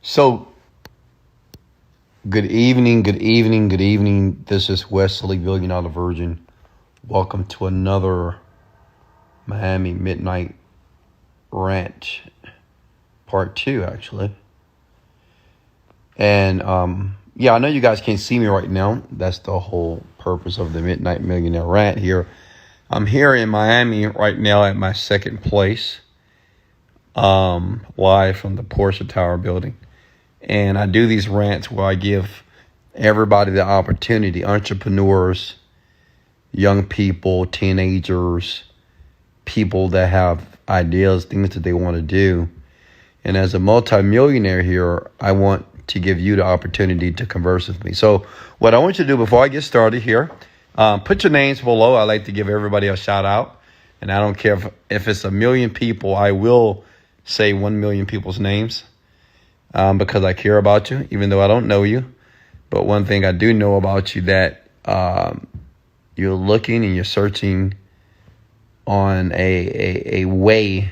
So, good evening, good evening, good evening. This is Wesley, Millionaire Virgin. Welcome to another Miami Midnight Rant, part 2, actually. And, I know you guys can't see me right now. That's the whole purpose of the Midnight Millionaire Rant here. I'm here in Miami right now at my second place, live from the Porsche Tower building. And I do these rants where I give everybody the opportunity, entrepreneurs, young people, teenagers, people that have ideas, things that they want to do. And as a multimillionaire here, I want to give you the opportunity to converse with me. So what I want you to do before I get started here, put your names below. I like to give everybody a shout out. And I don't care if it's 1 million people, I will say 1 million people's names. Because I care about you, even though I don't know you. But one thing I do know about you, that you're looking and you're searching on a way,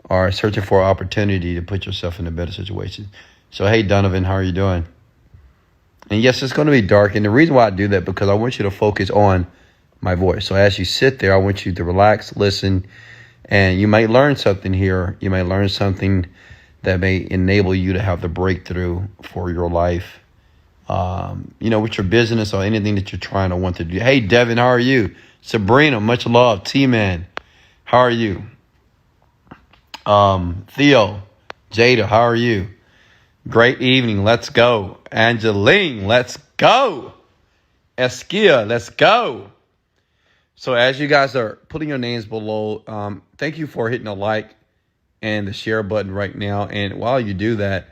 or searching for an opportunity to put yourself in a better situation. So, hey, Donovan, how are you doing? And yes, it's going to be dark. And the reason why I do that, because I want you to focus on my voice. So as you sit there, I want you to relax, listen, and you might learn something here. You might learn something that may enable you to have the breakthrough for your life, with your business or anything that you're trying to want to do. Hey, Devin, how are you? Sabrina, much love. T-Man, how are you? Theo, Jada, how are you? Great evening. Let's go. Angeline, let's go. Eskia, let's go. So as you guys are putting your names below, thank you for hitting a like and the share button right now. And while you do that,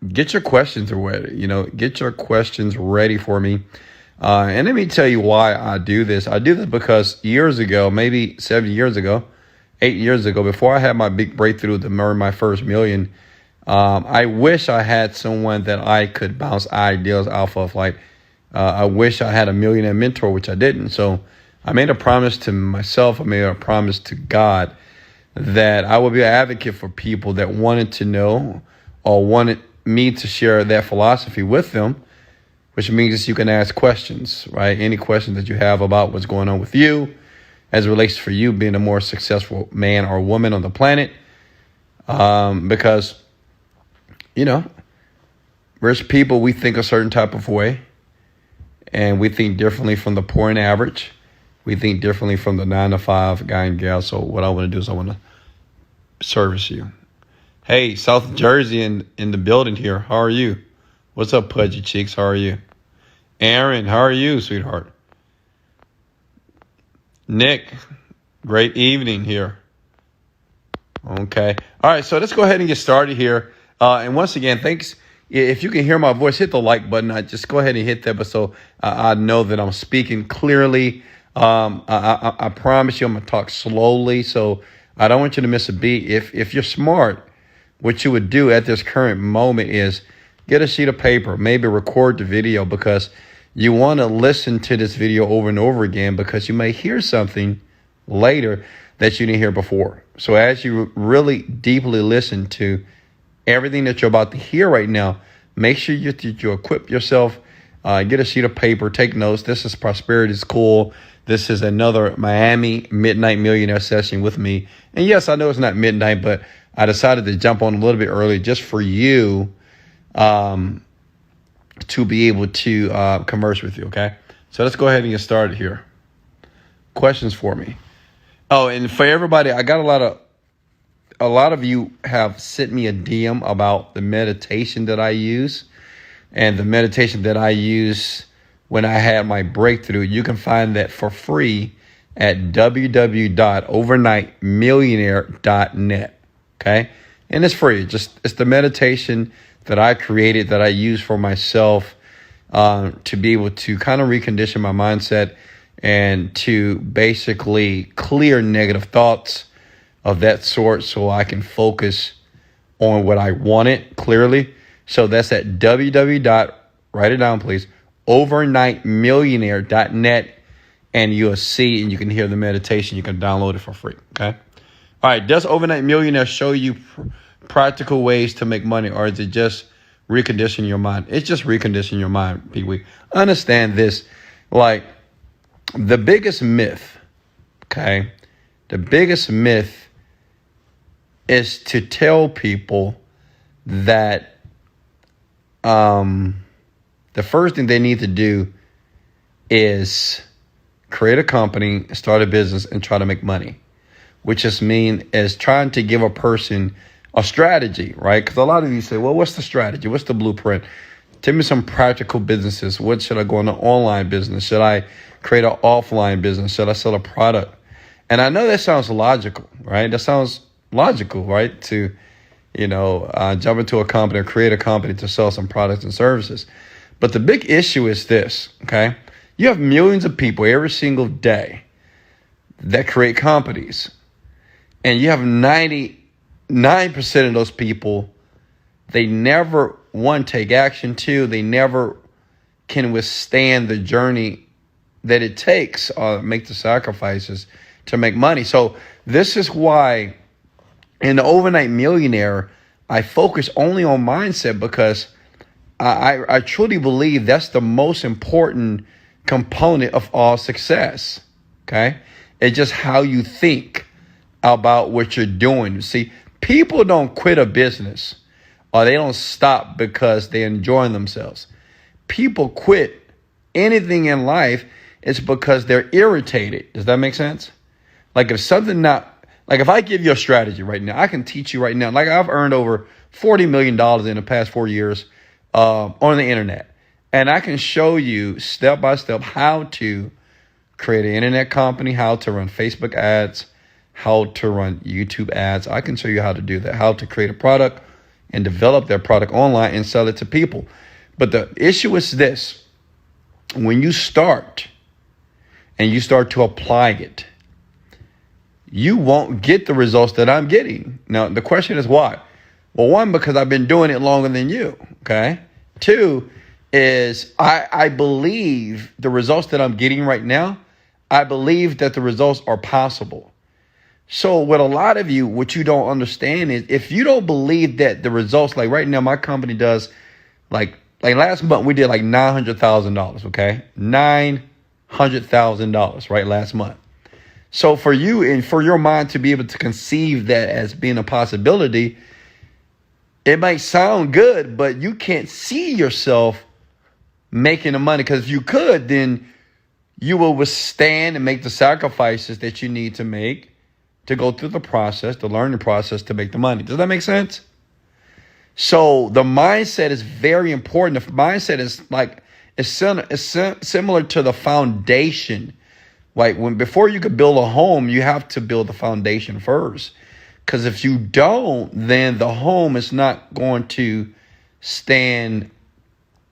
get your questions ready. Get your questions ready for me. And let me tell you why I do this. I do this because years ago, maybe 7 years ago, 8 years ago, before I had my big breakthrough to earn my first million, I wish I had someone that I could bounce ideas off of. I wish I had a millionaire mentor, which I didn't. So I made a promise to myself. I made a promise to God that I would be an advocate for people that wanted to know or wanted me to share that philosophy with them, which means you can ask questions, right? Any questions that you have about what's going on with you as it relates for you being a more successful man or woman on the planet. Because, rich people, we think a certain type of way, and we think differently from the poor and average. We think differently from the 9-to-5 guy and gal. So what I want to do is I want to service you. Hey, South Jersey in the building here. How are you? What's up, Pudgy Cheeks? How are you? Aaron, how are you, sweetheart? Nick, great evening here. Okay. All right, so let's go ahead and get started here. And once again, thanks. If you can hear my voice, hit the like button. Just go ahead and hit that, but so I know that I'm speaking clearly. I promise you I'm going to talk slowly, so I don't want you to miss a beat. If you're smart, what you would do at this current moment is get a sheet of paper, maybe record the video, because you want to listen to this video over and over again, because you may hear something later that you didn't hear before. So as you really deeply listen to everything that you're about to hear right now, make sure you equip yourself, get a sheet of paper, take notes. This is Prosperity School. This is another Miami Midnight Millionaire session with me. And yes, I know it's not midnight, but I decided to jump on a little bit early just for you to be able to converse with you, okay? So let's go ahead and get started here. Questions for me. Oh, and for everybody, I got a lot of you have sent me a DM about the meditation that I use. And the meditation that I use when I had my breakthrough, you can find that for free at www.overnightmillionaire.net. Okay. And it's free. It's the meditation that I created, that I use for myself, to be able to kind of recondition my mindset and to basically clear negative thoughts of that sort, so I can focus on what I wanted clearly. So that's at write it down, please, overnightmillionaire.net, and you'll see and you can hear the meditation. You can download it for free. Okay. All right. Does Overnight Millionaire show you practical ways to make money, or is it just reconditioning your mind? It's just reconditioning your mind, Pee Wee. Understand this. Like, the biggest myth, okay? The biggest myth is to tell people that the first thing they need to do is create a company, start a business, and try to make money, which just mean is trying to give a person a strategy, right? Because a lot of you say, well, what's the strategy? What's the blueprint? Tell me some practical businesses. What should I go into online business? Should I create an offline business? Should I sell a product? And I know that sounds logical, right? That sounds logical, right? To, jump into a company or create a company to sell some products and services. But the big issue is this, okay? You have millions of people every single day that create companies. And you have 99% of those people, they never, one, take action. Two, they never can withstand the journey that it takes or make the sacrifices to make money. So this is why in the Overnight Millionaire, I focus only on mindset, because I truly believe that's the most important component of all success, okay? It's just how you think about what you're doing. See, people don't quit a business or they don't stop because they're enjoying themselves. People quit anything in life, it's because they're irritated. Does that make sense? Like if I give you a strategy right now, I can teach you right now. Like, I've earned over $40 million in the past 4 years on the internet. And I can show you step by step how to create an internet company, how to run Facebook ads, how to run YouTube ads. I can show you how to do that, how to create a product and develop that product online and sell it to people. But the issue is this: when you start and you start to apply it, you won't get the results that I'm getting. Now, the question is why? Well, one, because I've been doing it longer than you, okay? Two is I believe the results that I'm getting right now, I believe that the results are possible. So with a lot of you, what you don't understand is if you don't believe that the results, like right now, my company does like last month, we did like $900,000, okay? $900,000, right? Last month. So for you and for your mind to be able to conceive that as being a possibility, it might sound good, but you can't see yourself making the money. Because if you could, then you will withstand and make the sacrifices that you need to make to go through the process, the learning process to make the money. Does that make sense? So the mindset is very important. The mindset is similar to the foundation. Like before you could build a home, you have to build the foundation first. Because if you don't, then the home is not going to stand.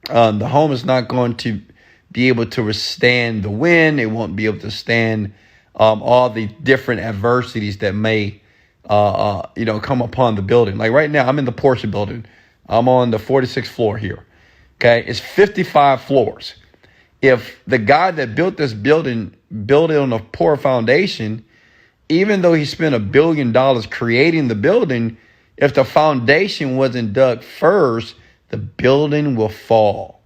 The home is not going to be able to withstand the wind. It won't be able to stand all the different adversities that may, come upon the building. Like right now, I'm in the Porsche building. I'm on the 46th floor here. Okay, it's 55 floors. If the guy that built this building built it on a poor foundation, even though he spent $1 billion creating the building, if the foundation wasn't dug first, the building will fall.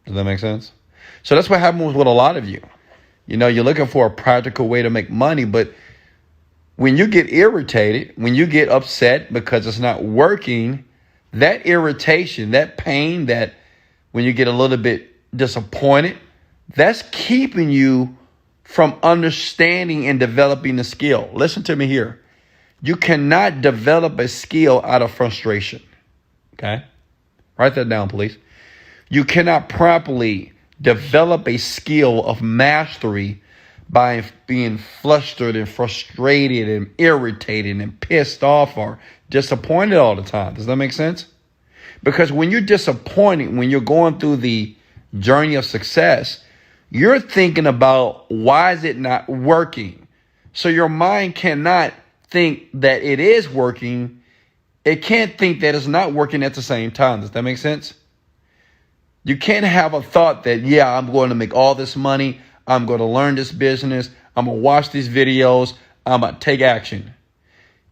Does that make sense? So that's what happens with a lot of you. You're looking for a practical way to make money, but when you get irritated, when you get upset because it's not working, that irritation, that pain, that when you get a little bit disappointed, that's keeping you from understanding and developing the skill. Listen to me here. You cannot develop a skill out of frustration. Okay? Write that down, please. You cannot properly develop a skill of mastery by being flustered and frustrated and irritated and pissed off or disappointed all the time. Does that make sense? Because when you're disappointed, when you're going through the journey of success, you're thinking about why is it not working? So your mind cannot think that it is working. It can't think that it's not working at the same time. Does that make sense? You can't have a thought that, yeah, I'm going to make all this money. I'm going to learn this business. I'm going to watch these videos. I'm going to take action.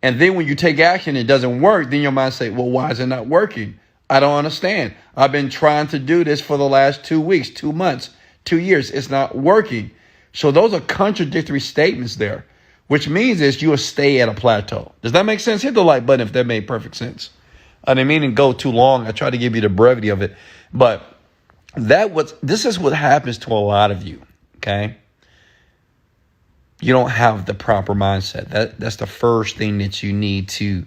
And then when you take action, it doesn't work. Then your mind say, well, why is it not working? I don't understand. I've been trying to do this for the last 2 weeks, 2 months, 2 years. It's not working. So those are contradictory statements there, which means is you will stay at a plateau. Does that make sense? Hit the like button if that made perfect sense. I didn't mean to go too long. I tried to give you the brevity of it. But this is what happens to a lot of you, okay? You don't have the proper mindset. That's the first thing that you need to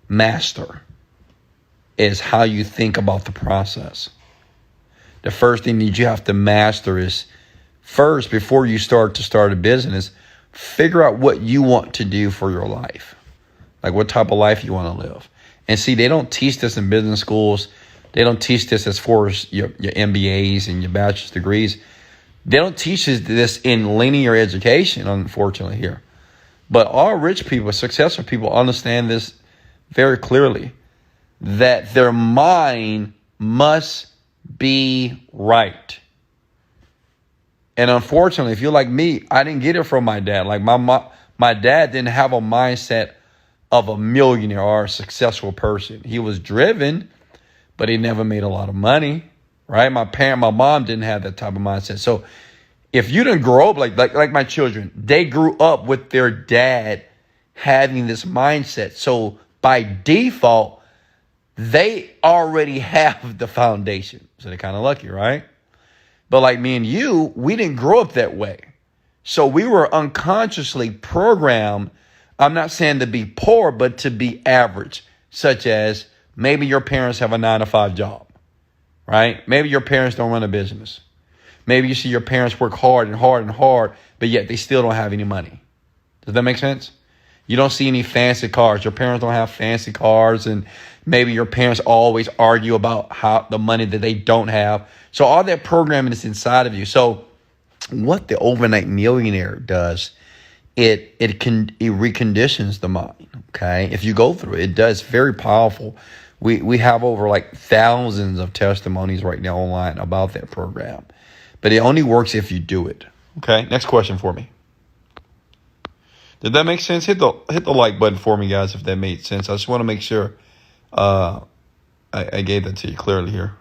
master, is how you think about the process. The first thing that you have to master is, first, before you start a business, figure out what you want to do for your life. Like what type of life you want to live. And see, they don't teach this in business schools. They don't teach this as far as your MBAs and your bachelor's degrees. They don't teach this in linear education, unfortunately, here. But all rich people, successful people understand this very clearly, that their mind must be right. And unfortunately, if you're like me, I didn't get it from my dad. Like my dad didn't have a mindset of a millionaire or a successful person. He was driven, but he never made a lot of money. Right? My mom didn't have that type of mindset. So if you didn't grow up like my children, they grew up with their dad having this mindset. So by default, they already have the foundation. So they're kind of lucky, right? But like me and you, we didn't grow up that way. So we were unconsciously programmed, I'm not saying to be poor, but to be average, such as maybe your parents have a 9-to-5 job. Right? Maybe your parents don't run a business. Maybe you see your parents work hard and hard and hard, but yet they still don't have any money. Does that make sense? You don't see any fancy cars. Your parents don't have fancy cars, and maybe your parents always argue about how the money that they don't have. So all that programming is inside of you. So what the overnight millionaire does, it reconditions the mind. Okay, if you go through it, it does, very powerful. We have over like thousands of testimonies right now online about that program. But it only works if you do it. Okay, next question for me. Did that make sense? Hit the like button for me, guys, if that made sense. I just want to make sure I gave that to you clearly here.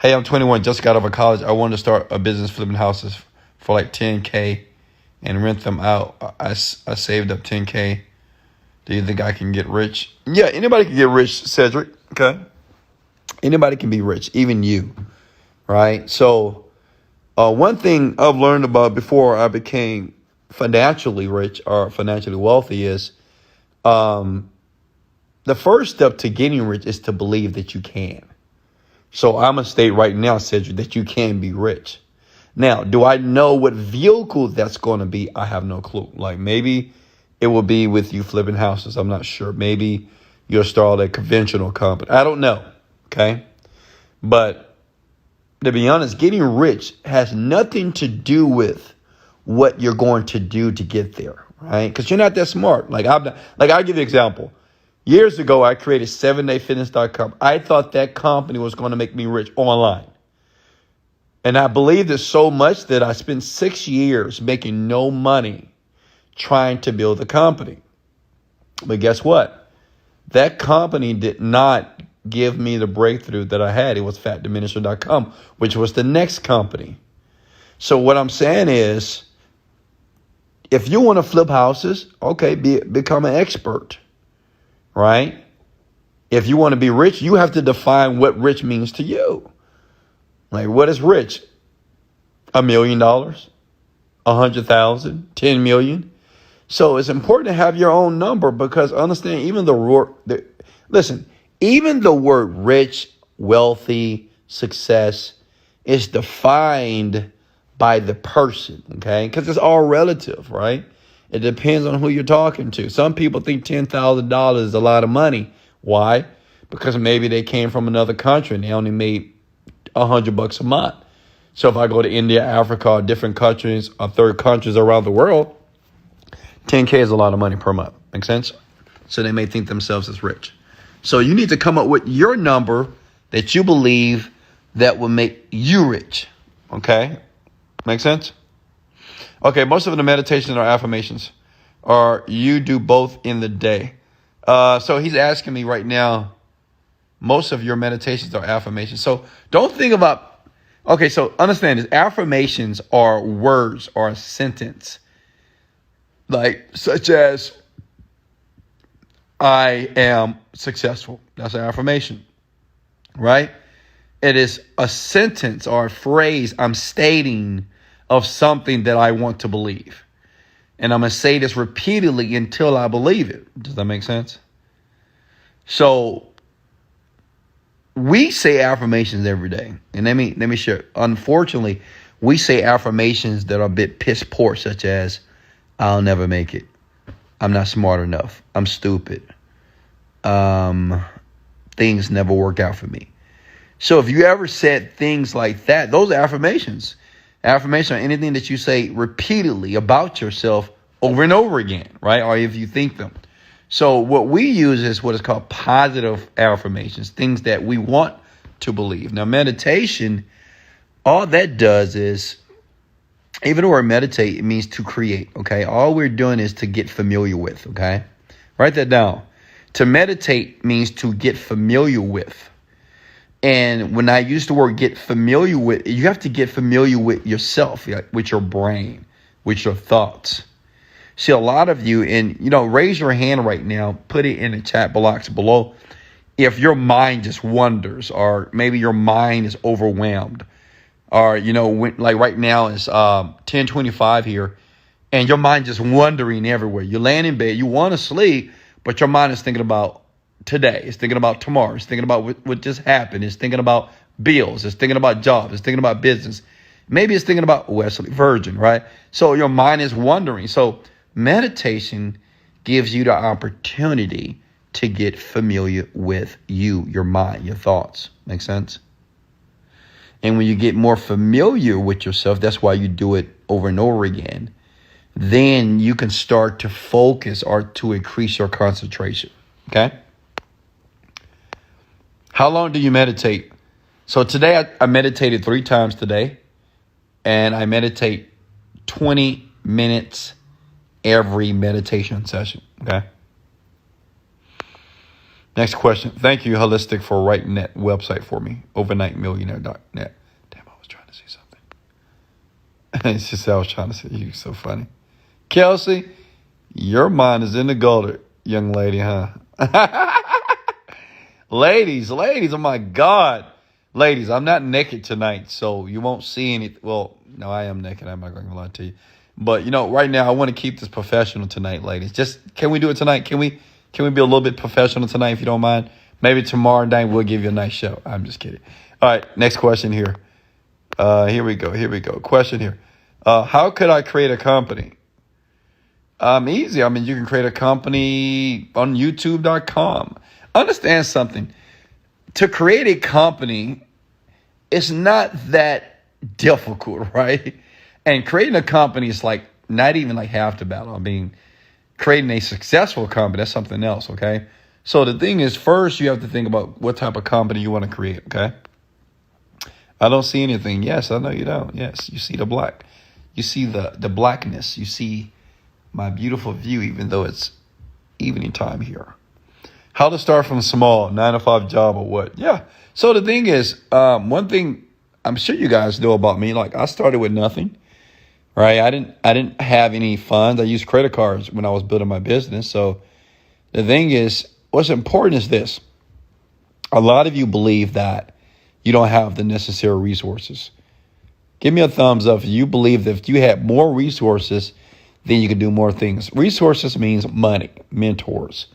Hey, I'm 21, just got out of college. I wanted to start a business flipping houses for like $10K and rent them out. I saved up $10K. Do you think I can get rich? Yeah, anybody can get rich, Cedric. Okay. Anybody can be rich, even you. Right? So one thing I've learned about before I became financially rich or financially wealthy is the first step to getting rich is to believe that you can. So I'm going to state right now, Cedric, that you can be rich. Now, do I know what vehicle that's going to be? I have no clue. Like maybe it will be with you flipping houses. I'm not sure. Maybe you'll start a conventional company. I don't know. Okay. But to be honest, getting rich has nothing to do with what you're going to do to get there. Right. Because you're not that smart. I'll give you an example. Years ago, I created 7dayfitness.com. I thought that company was going to make me rich online. And I believed it so much that I spent 6 years making no money trying to build a company. But guess what? That company did not give me the breakthrough that I had. It was fatdiminisher.com, which was the next company. So what I'm saying is, if you want to flip houses, okay, become an expert, right? If you want to be rich, you have to define what rich means to you. Like, what is rich? $1 million, 100,000, 10 million. So it's important to have your own number, because understand, even the word rich, wealthy, success is defined by the person, okay? Because it's all relative, right? It depends on who you're talking to. Some people think $10,000 is a lot of money. Why? Because maybe they came from another country and they only made $100 a month. So if I go to India, Africa, or different countries, or third countries around the world, $10K is a lot of money per month. Make sense? So they may think themselves as rich. So you need to come up with your number that you believe that will make you rich. Okay? Make sense? Okay, most of the meditations are affirmations. or you do both in the day? So he's asking me right now, most of your meditations are affirmations. So don't think about, okay, so understand this. Affirmations are words or a sentence, like such as, I am successful. That's an affirmation, right? It is a sentence or a phrase I'm stating of something that I want to believe. And I'm going to say this repeatedly until I believe it. Does that make sense? So we say affirmations every day. And let me share. Unfortunately, we say affirmations that are a bit piss poor, such as, I'll never make it. I'm not smart enough. I'm stupid. Things never work out for me. So if you ever said things like that, those are affirmations. Affirmation are anything that you say repeatedly about yourself over and over again, right? Or if you think them. So what we use is what is called positive affirmations, things that we want to believe. Now, meditation, all that does is, even the word meditate, it means to create, okay? All we're doing is to get familiar with, okay? Write that down. To meditate means to get familiar with. And when I use the word get familiar with, you have to get familiar with yourself, with your brain, with your thoughts. See, a lot of you, and, raise your hand right now, put it in the chat box below. If your mind just wanders, or maybe your mind is overwhelmed, or, like right now it's 10:25 here, and your mind just wandering everywhere. You're laying in bed, you want to sleep, but your mind is thinking about today. It's thinking about tomorrow. It's thinking about what just happened. It's thinking about bills. It's thinking about jobs. It's thinking about business. Maybe it's thinking about Wesley Virgin, right? So your mind is wandering. So meditation gives you the opportunity to get familiar with you, your mind, your thoughts. Make sense? And when you get more familiar with yourself, that's why you do it over and over again. Then you can start to focus or to increase your concentration. Okay? How long do you meditate? So today I meditated 3 times today, and I meditate 20 minutes every meditation session. Okay. Next question. Thank you, Holistic, for writing that website for me. Overnightmillionaire.net. Damn, I was trying to say something. It's just I was trying to say, you're so funny. Kelsey, your mind is in the gutter, young lady, huh? Ladies, oh my God. Ladies, I'm not naked tonight, so you won't see any. Well, no, I am naked. I'm not going to lie to you. But, right now I want to keep this professional tonight, ladies. Can we do it tonight? Can we be a little bit professional tonight, if you don't mind? Maybe tomorrow night we'll give you a nice show. I'm just kidding. All right, next question here. Here we go. Question here. How could I create a company? Easy. I mean, you can create a company on YouTube.com. Understand something. To create a company, it's not that difficult, right? And creating a company is like not even like half the battle. I mean, creating a successful company, that's something else, okay? So the thing is, first you have to think about what type of company you want to create, okay? I don't see anything. Yes, I know you don't. Yes, you see the black. You see the blackness. You see my beautiful view, even though it's evening time here. How to start from small, 9-to-5 job or what? Yeah. So the thing is, one thing I'm sure you guys know about me, like I started with nothing, right? I didn't have any funds. I used credit cards when I was building my business. So the thing is, what's important is this. A lot of you believe that you don't have the necessary resources. Give me a thumbs up if you believe that if you had more resources, then you can do more things. Resources means money, mentors,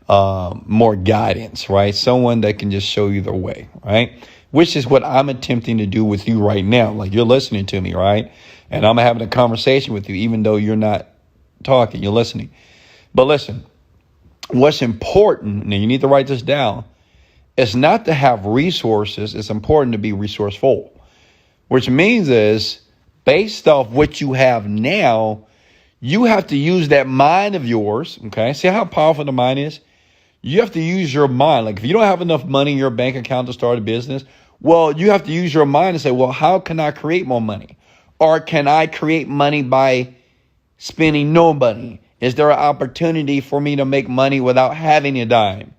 more guidance, right? Someone that can just show you the way, right? Which is what I'm attempting to do with you right now. Like you're listening to me, right? And I'm having a conversation with you, even though you're not talking, you're listening. But listen, what's important, and you need to write this down, is not to have resources. It's important to be resourceful, which means is based off what you have now, you have to use that mind of yours. Okay. See how powerful the mind is? You have to use your mind. Like if you don't have enough money in your bank account to start a business, well, you have to use your mind and say, well, how can I create more money? Or can I create money by spending no money? Is there an opportunity for me to make money without having a dime?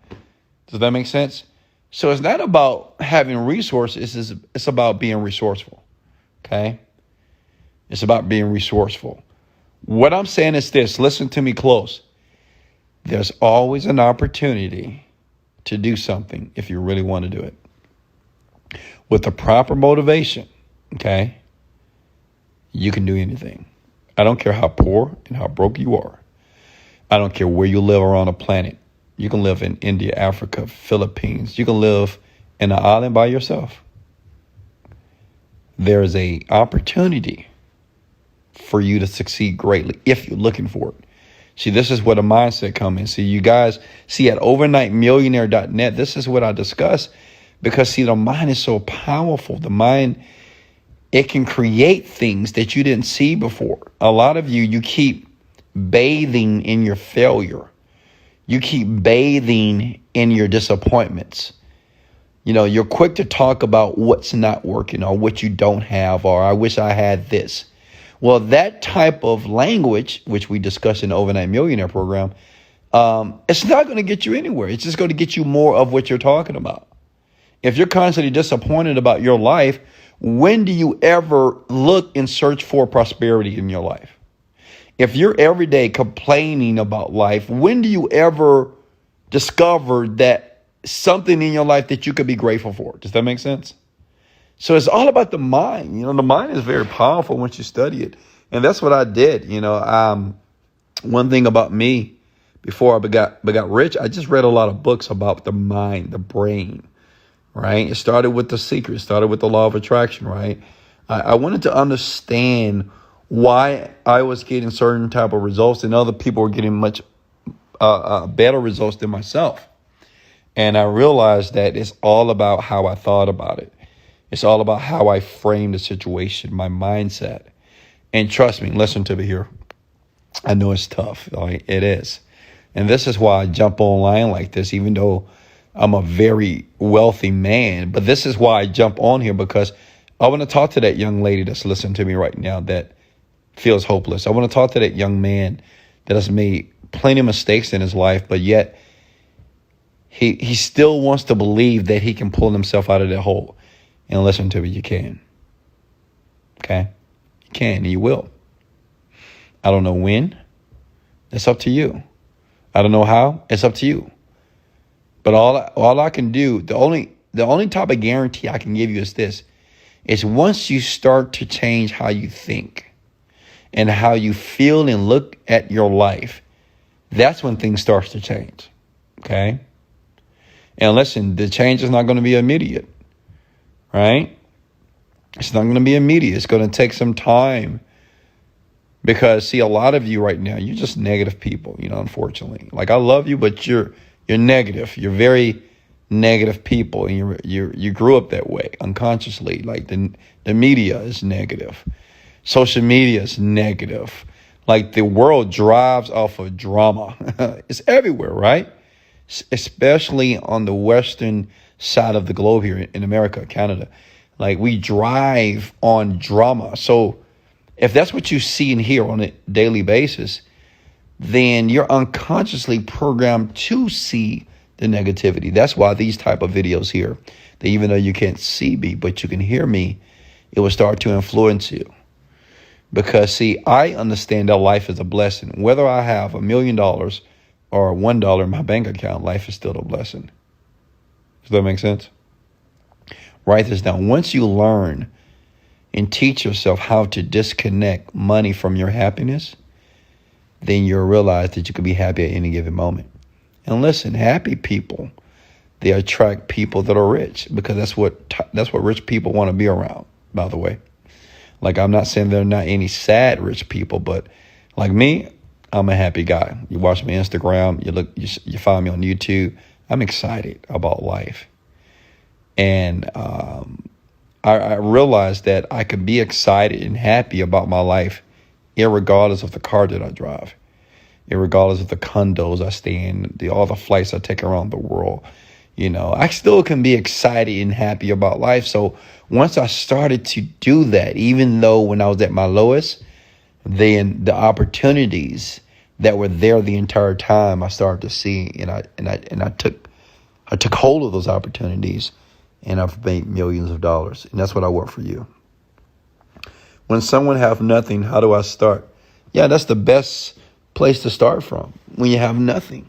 Does that make sense? So it's not about having resources. It's about being resourceful. Okay? It's about being resourceful. What I'm saying is this. Listen to me close. There's always an opportunity to do something if you really want to do it. With the proper motivation, okay, you can do anything. I don't care how poor and how broke you are. I don't care where you live around the planet. You can live in India, Africa, Philippines. You can live in an island by yourself. There is an opportunity for you to succeed greatly if you're looking for it. See, this is where the mindset comes in. See, you guys see at overnightmillionaire.net, this is what I discuss, because see, the mind is so powerful. The mind, it can create things that you didn't see before. A lot of you keep bathing in your failure. You keep bathing in your disappointments. You know, you're quick to talk about what's not working or what you don't have, or I wish I had this. Well, that type of language, which we discuss in the Overnight Millionaire program, it's not going to get you anywhere. It's just going to get you more of what you're talking about. If you're constantly disappointed about your life, when do you ever look and search for prosperity in your life? If you're every day complaining about life, when do you ever discover that something in your life that you could be grateful for? Does that make sense? So it's all about the mind. You know, the mind is very powerful once you study it. And that's what I did. You know, one thing about me, before I got rich, I just read a lot of books about the mind, the brain, right? It started with The Secret. It started with the Law of Attraction, right? I wanted to understand why I was getting certain type of results and other people were getting much better results than myself. And I realized that it's all about how I thought about it. It's all about how I framed the situation, my mindset. And trust me, listen to me here. I know it's tough. Like, it is. And this is why I jump online like this, even though I'm a very wealthy man. But this is why I jump on here, because I want to talk to that young lady that's listening to me right now that feels hopeless. I want to talk to that young man that has made plenty of mistakes in his life, but yet he still wants to believe that he can pull himself out of that hole. And listen to me, you can. Okay? You can and you will. I don't know when. It's up to you. I don't know how. It's up to you. But all I can do, the only type of guarantee I can give you is this. Is once you start to change how you think and how you feel and look at your life, that's when things start to change. Okay? And listen, the change is not going to be immediate. Right? It's not going to be immediate. It's going to take some time. Because, see, a lot of you right now, you're just negative people, you know, unfortunately. Like, I love you, but you're negative. You're very negative people, and you grew up that way unconsciously. Like, the media is negative. Social media is negative. Like, the world drives off of drama. It's everywhere, right? Especially on the Western side of the globe here in America, Canada. Like, we drive on drama. So if that's what you see and hear on a daily basis, then you're unconsciously programmed to see the negativity. That's why these type of videos here, that even though you can't see me, but you can hear me, it will start to influence you. Because, see, I understand that life is a blessing. Whether I have $1 million or $1 in my bank account, life is still a blessing. Does that make sense? Write this down. Once you learn and teach yourself how to disconnect money from your happiness, then you'll realize that you can be happy at any given moment. And listen, happy people, they attract people that are rich, because that's what rich people want to be around, by the way. Like, I'm not saying there are not any sad rich people, but like me, I'm a happy guy. You watch my Instagram, you find me on YouTube. I'm excited about life. And I realized that I could be excited and happy about my life irregardless of the car that I drive, irregardless of the condos I stay in, all the flights I take around the world. You know, I still can be excited and happy about life. So once I started to do that, even though when I was at my lowest, then the opportunities that were there the entire time, I started to see, and I took hold of those opportunities, and I've made millions of dollars. And that's what I want for you. When someone have nothing, how do I start? Yeah, that's the best place to start from, when you have nothing.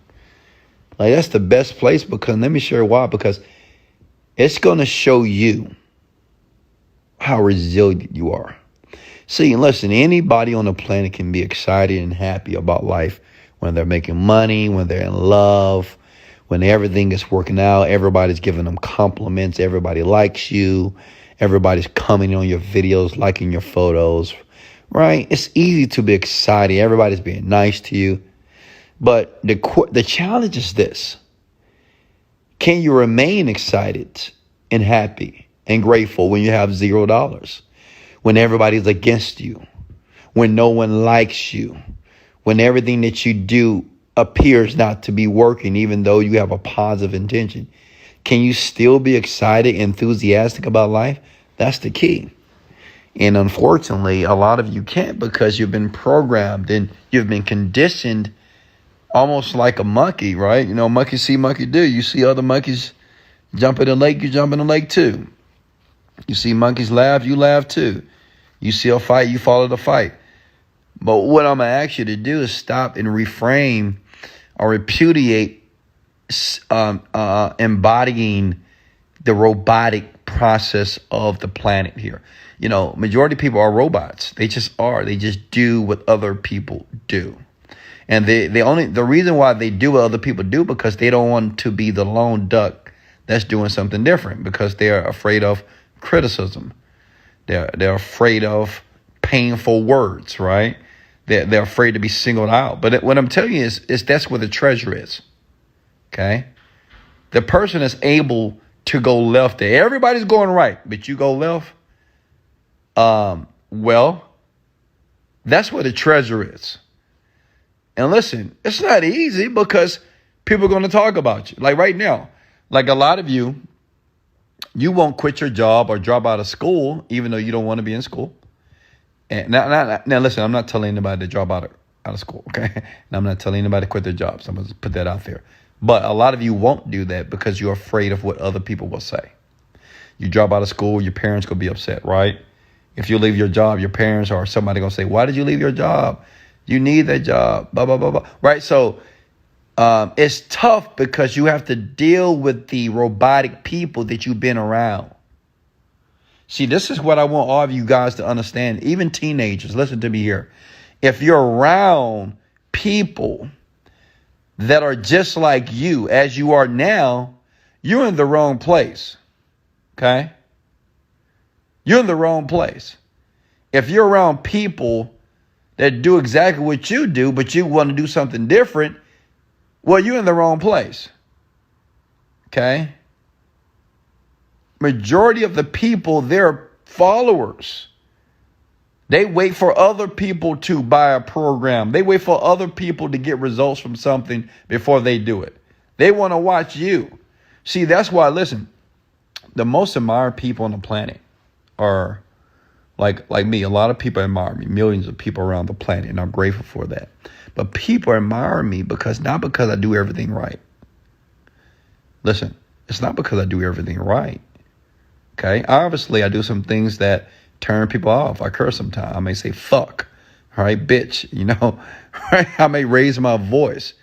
Like, that's the best place, because let me share why. Because it's going to show you how resilient you are. See, listen, anybody on the planet can be excited and happy about life when they're making money, when they're in love, when everything is working out, everybody's giving them compliments, everybody likes you, everybody's commenting on your videos, liking your photos, right? It's easy to be excited. Everybody's being nice to you. But the challenge is this. Can you remain excited and happy and grateful when you have $0? When everybody's against you, when no one likes you, when everything that you do appears not to be working, even though you have a positive intention? Can you still be excited, enthusiastic about life? That's the key. And unfortunately, a lot of you can't, because you've been programmed and you've been conditioned almost like a monkey, right? You know, monkey see, monkey do. You see other monkeys jump in the lake, you jump in the lake too. You see monkeys laugh, you laugh too. You see a fight, you follow the fight. But what I'm going to ask you to do is stop and reframe or repudiate embodying the robotic process of the planet here. You know, majority of people are robots. They just are. They just do what other people do. And the reason why they do what other people do, because they don't want to be the lone duck that's doing something different, because they're afraid of criticism. They're afraid of painful words, right? They're afraid to be singled out. But what I'm telling you is that's where the treasure is. Okay? The person is able to go left there. Everybody's going right, but you go left. Well, that's where the treasure is. And listen, it's not easy, because people are going to talk about you. Like right now, like a lot of you won't quit your job or drop out of school, even though you don't want to be in school. And now listen, I'm not telling anybody to drop out of school, okay? And I'm not telling anybody to quit their jobs. I'm going to put that out there. But a lot of you won't do that because you're afraid of what other people will say. You drop out of school, your parents going to be upset, right? If you leave your job, your parents or somebody going to say, why did you leave your job? You need that job, blah, blah, blah, blah, right? So it's tough, because you have to deal with the robotic people that you've been around. See, this is what I want all of you guys to understand, even teenagers. Listen to me here. If you're around people that are just like you, as you are now, you're in the wrong place. Okay? You're in the wrong place. If you're around people that do exactly what you do, but you want to do something different, well, you're in the wrong place. Okay? Majority of the people, they're followers. They wait for other people to buy a program. They wait for other people to get results from something before they do it. They want to watch you. See, that's why, listen, the most admired people on the planet are like me. A lot of people admire me, millions of people around the planet, and I'm grateful for that. But people admire me not because I do everything right. Listen, it's not because I do everything right. Okay? Obviously, I do some things that turn people off. I curse sometimes. I may say fuck, all right, bitch, you know, right? I may raise my voice.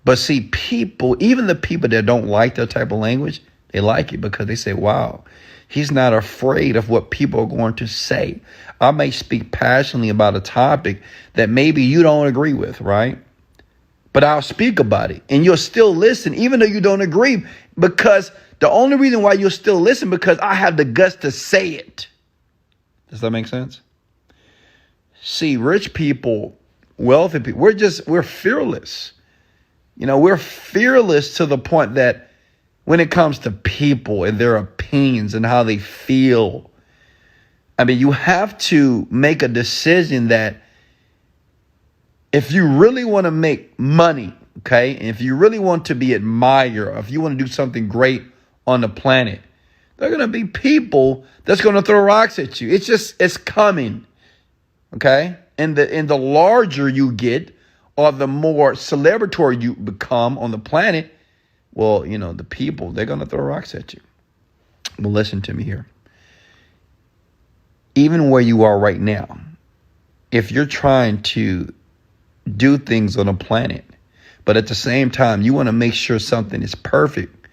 But see, people, even the people that don't like that type of language, they like it because they say, wow, he's not afraid of what people are going to say. I may speak passionately about a topic that maybe you don't agree with, right? But I'll speak about it and you'll still listen, even though you don't agree, because the only reason why you'll still listen, because I have the guts to say it. Does that make sense? See, rich people, wealthy people, we're fearless. You know, we're fearless to the point that when it comes to people and their opinions and how they feel, I mean, you have to make a decision that if you really want to make money, okay, and if you really want to be admired, or if you want to do something great on the planet, there are going to be people that's going to throw rocks at you. It's coming, okay? And the larger you get, or the more celebratory you become on the planet, well, the people, they're going to throw rocks at you. Well, listen to me here. Even where you are right now, if you're trying to do things on a planet, but at the same time, you want to make sure something is perfect,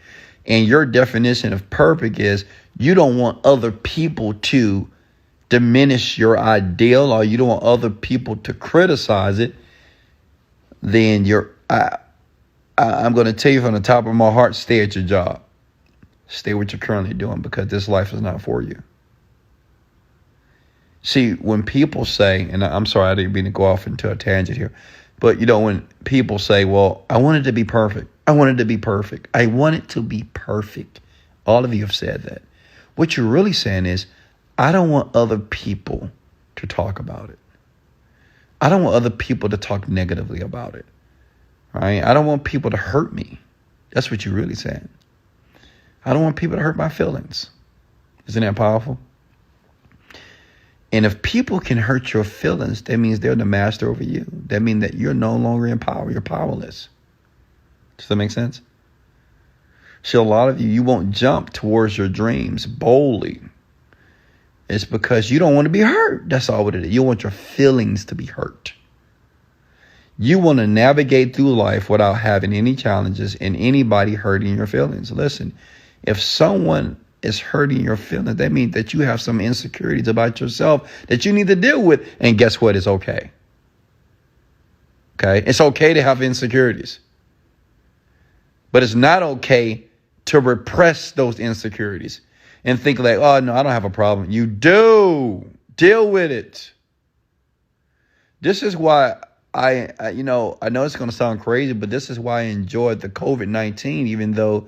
and your definition of perfect is you don't want other people to diminish your ideal, or you don't want other people to criticize it, then I'm going to tell you from the top of my heart, stay at your job. Stay what you're currently doing, because this life is not for you. See, when people say, and I'm sorry, I didn't mean to go off into a tangent here, but when people say, well, I want it to be perfect. I want it to be perfect. I want it to be perfect. All of you have said that. What you're really saying is, I don't want other people to talk about it. I don't want other people to talk negatively about it. Right? I don't want people to hurt me. That's what you're really saying. I don't want people to hurt my feelings. Isn't that powerful? And if people can hurt your feelings, that means they're the master over you. That means that you're no longer in power. You're powerless. Does that make sense? So a lot of you won't jump towards your dreams boldly. It's because you don't want to be hurt. That's all what it is. You want your feelings to be hurt. You want to navigate through life without having any challenges and anybody hurting your feelings. Listen, if someone is hurting your feelings, that means that you have some insecurities about yourself that you need to deal with. And guess what? It's okay. Okay? It's okay to have insecurities. But it's not okay to repress those insecurities and think like, oh, no, I don't have a problem. You do. Deal with it. This is why I know it's going to sound crazy, but this is why I enjoyed the COVID-19, even though,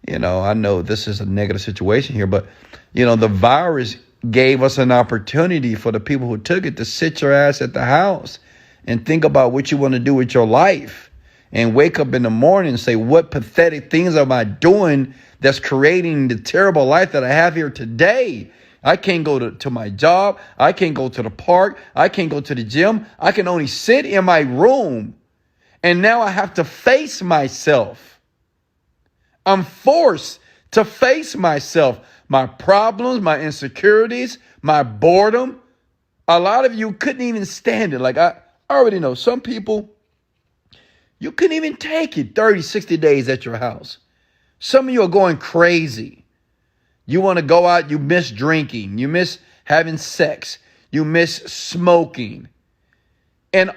I know this is a negative situation here, but, the virus gave us an opportunity for the people who took it to sit your ass at the house and think about what you want to do with your life and wake up in the morning and say, what pathetic things am I doing that's creating the terrible life that I have here today? I can't go to my job. I can't go to the park. I can't go to the gym. I can only sit in my room. And now I have to face myself. I'm forced to face myself, my problems, my insecurities, my boredom. A lot of you couldn't even stand it. Like I already know some people, you couldn't even take it 30, 60 days at your house. Some of you are going crazy. You want to go out. You miss drinking. You miss having sex. You miss smoking. And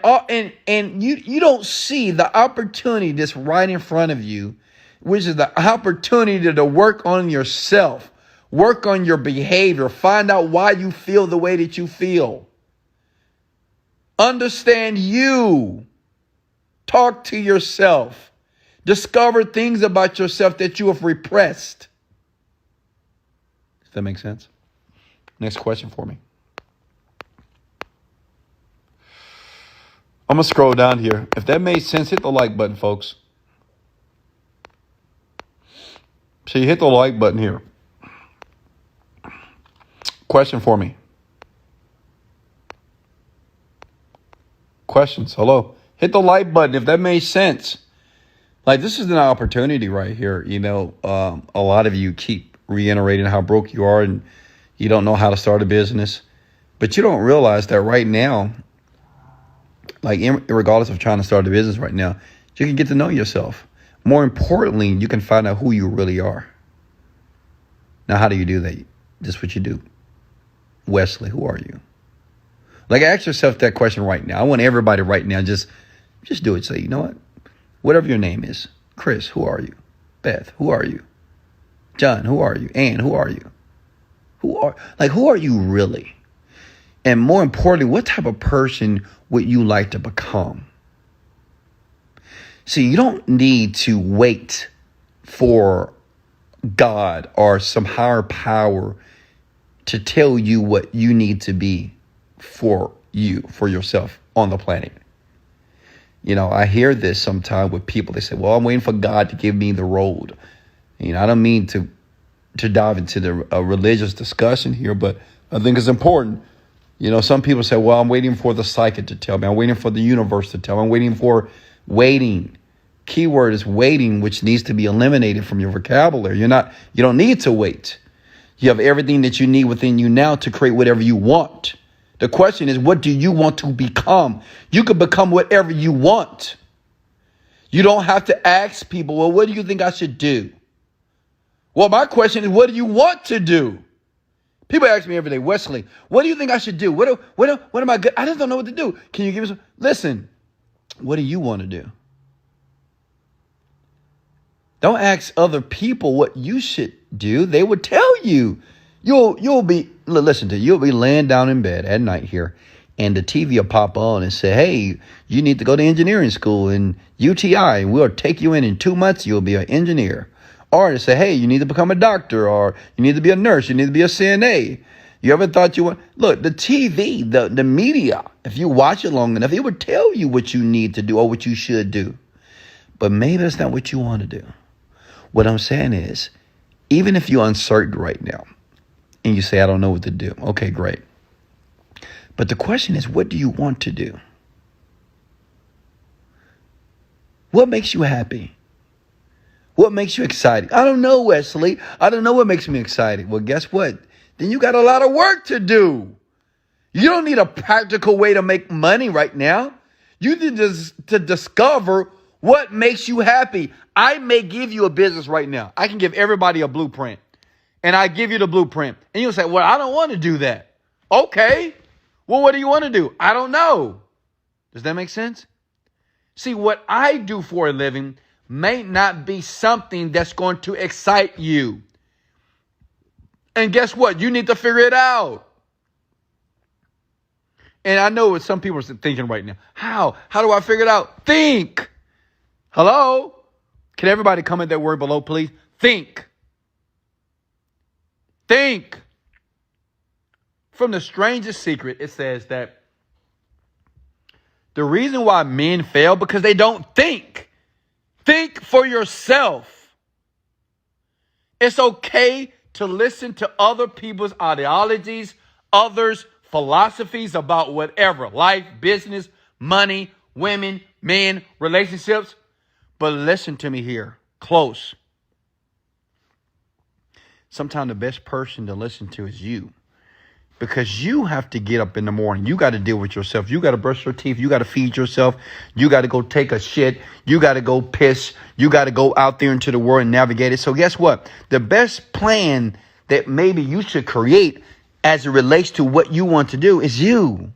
you don't see the opportunity that's right in front of you, which is the opportunity to work on yourself, work on your behavior, find out why you feel the way that you feel. Understand you. Talk to yourself. Discover things about yourself that you have repressed. Does that make sense? Next question for me. I'm going to scroll down here. If that made sense, hit the like button, folks. So you hit the like button here. Question for me. Questions. Hello. Hit the like button if that made sense. Like, this is an opportunity right here. A lot of you keep reiterating how broke you are and you don't know how to start a business. But you don't realize that right now, like regardless of trying to start a business right now, you can get to know yourself. More importantly, you can find out who you really are. Now, how do you do that? This is what you do. Wesley, who are you? Like, ask yourself that question right now. I want everybody right now, just do it. Say, you know what? Whatever your name is. Chris, who are you? Beth, who are you? John, who are you? Ann, who are you? Who are you really? And more importantly, what type of person would you like to become? See, you don't need to wait for God or some higher power to tell you what you need to be for yourself on the planet. I hear this sometimes with people. They say, well, I'm waiting for God to give me the road. I don't mean to dive into a religious discussion here, but I think it's important. Some people say, well, I'm waiting for the psychic to tell me. I'm waiting for the universe to tell me. I'm waiting for waiting. Keyword is waiting, which needs to be eliminated from your vocabulary. You don't need to wait. You have everything that you need within you now to create whatever you want. The question is, what do you want to become? You can become whatever you want. You don't have to ask people, well, what do you think I should do? Well, my question is, what do you want to do? People ask me every day, Wesley, what do you think I should do? What am I good? I just don't know what to do. Can you give me some? Listen, what do you want to do? Don't ask other people what you should do. They would tell you. You'll be laying down in bed at night here, and the TV will pop on and say, hey, you need to go to engineering school in UTI, and we'll take you in 2 months. You'll be an engineer. Or to say, hey, you need to become a doctor, or you need to be a nurse. You need to be a CNA. You ever thought you want? Look, the TV, the media, if you watch it long enough, it would tell you what you need to do or what you should do. But maybe that's not what you want to do. What I'm saying is, even if you're uncertain right now and you say, I don't know what to do. Okay, great. But the question is, what do you want to do? What makes you happy? What makes you excited? I don't know, Wesley. I don't know what makes me excited. Well, guess what? Then you got a lot of work to do. You don't need a practical way to make money right now. You need to discover what makes you happy. I may give you a business right now. I can give everybody a blueprint. And I give you the blueprint. And you'll say, well, I don't want to do that. Okay. Well, what do you want to do? I don't know. Does that make sense? See, what I do for a living may not be something that's going to excite you. And guess what? You need to figure it out. And I know what some people are thinking right now. How? How do I figure it out? Think. Hello? Can everybody comment that word below, please? Think. Think. From the strangest secret, it says that the reason why men fail because they don't think. Think for yourself. It's okay to listen to other people's ideologies, others' philosophies about whatever, life, business, money, women, men, relationships. But listen to me here, close. Sometimes the best person to listen to is you. Because you have to get up in the morning. You got to deal with yourself. You got to brush your teeth. You got to feed yourself. You got to go take a shit. You got to go piss. You got to go out there into the world and navigate it. So guess what? The best plan that maybe you should create as it relates to what you want to do is you.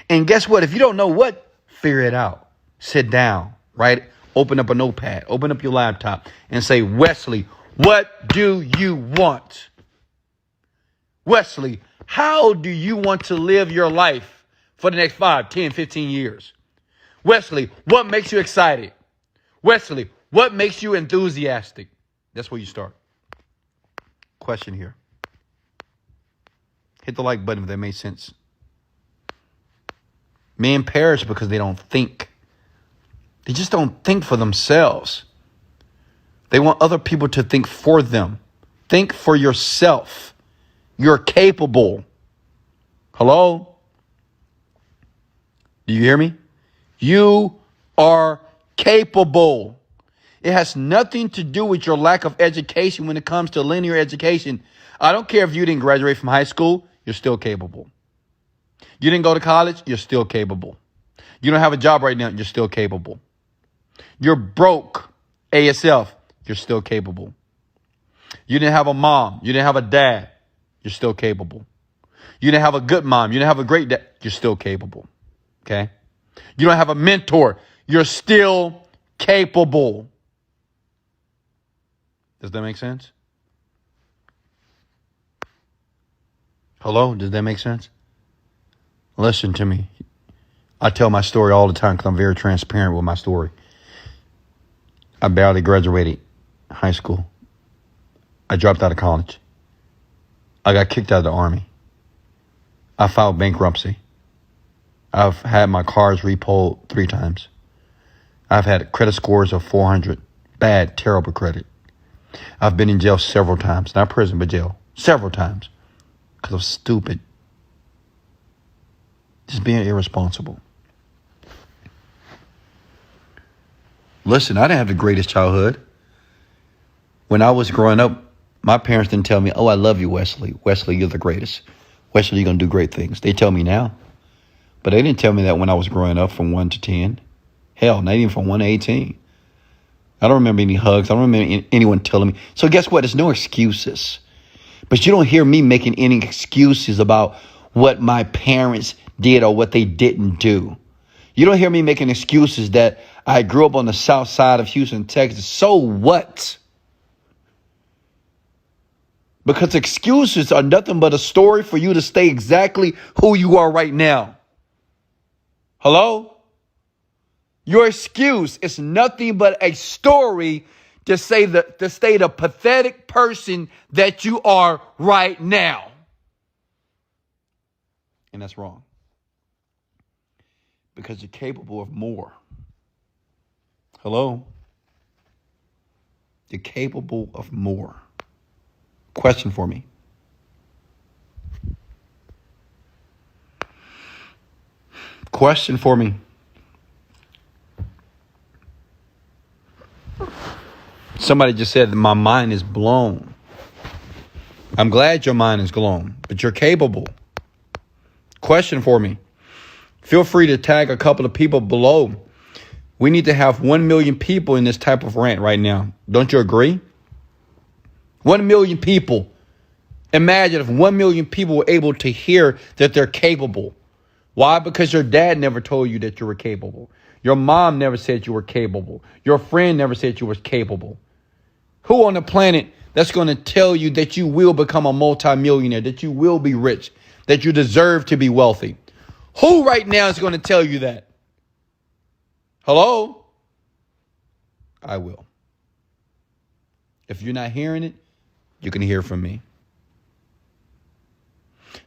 And guess what? If you don't know what, figure it out. Sit down, right? Open up a notepad. Open up your laptop and say, Wesley, what do you want? Wesley, how do you want to live your life for the next 5, 10, 15 years? Wesley, what makes you excited? Wesley, what makes you enthusiastic? That's where you start. Question here. Hit the like button if that made sense. Men perish because they don't think. They just don't think for themselves. They want other people to think for them. Think for yourself. You're capable. Hello? Do you hear me? You are capable. It has nothing to do with your lack of education when it comes to linear education. I don't care if you didn't graduate from high school, you're still capable. You didn't go to college, you're still capable. You don't have a job right now, you're still capable. You're broke, ASF, you're still capable. You didn't have a mom, you didn't have a dad, you're still capable. You didn't have a good mom, you didn't have a great dad, you're still capable. Okay? You don't have a mentor, you're still capable. Does that make sense? Hello? Does that make sense? Listen to me. I tell my story all the time because I'm very transparent with my story. I barely graduated high school. I dropped out of college. I got kicked out of the Army. I filed bankruptcy. I've had my cars repoed 3 times. I've had credit scores of 400. Bad, terrible credit. I've been in jail several times. Not prison, but jail. Several times. Because I was stupid. Just being irresponsible. Listen, I didn't have the greatest childhood. When I was growing up, my parents didn't tell me, oh, I love you, Wesley. Wesley, you're the greatest. Wesley, you're going to do great things. They tell me now. But they didn't tell me that when I was growing up from 1 to 10. Hell, not even from 1 to 18. I don't remember any hugs. I don't remember anyone telling me. So guess what? There's no excuses. But you don't hear me making any excuses about what my parents did or what they didn't do. You don't hear me making excuses that I grew up on the south side of Houston, Texas. So what? Because excuses are nothing but a story for you to stay exactly who you are right now. Hello? Your excuse is nothing but a story to stay the pathetic person that you are right now. And that's wrong. Because you're capable of more. Hello? You're capable of more. Question for me. Question for me. Somebody just said that my mind is blown. I'm glad your mind is blown, but you're capable. Question for me. Feel free to tag a couple of people below. We need to have 1 million people in this type of rant right now. Don't you agree? 1 million people. Imagine if 1 million people were able to hear that they're capable. Why? Because your dad never told you that you were capable. Your mom never said you were capable. Your friend never said you were capable. Who on the planet that's going to tell you that you will become a multimillionaire, that you will be rich, that you deserve to be wealthy? Who right now is going to tell you that? Hello? I will. If you're not hearing it, you can hear from me.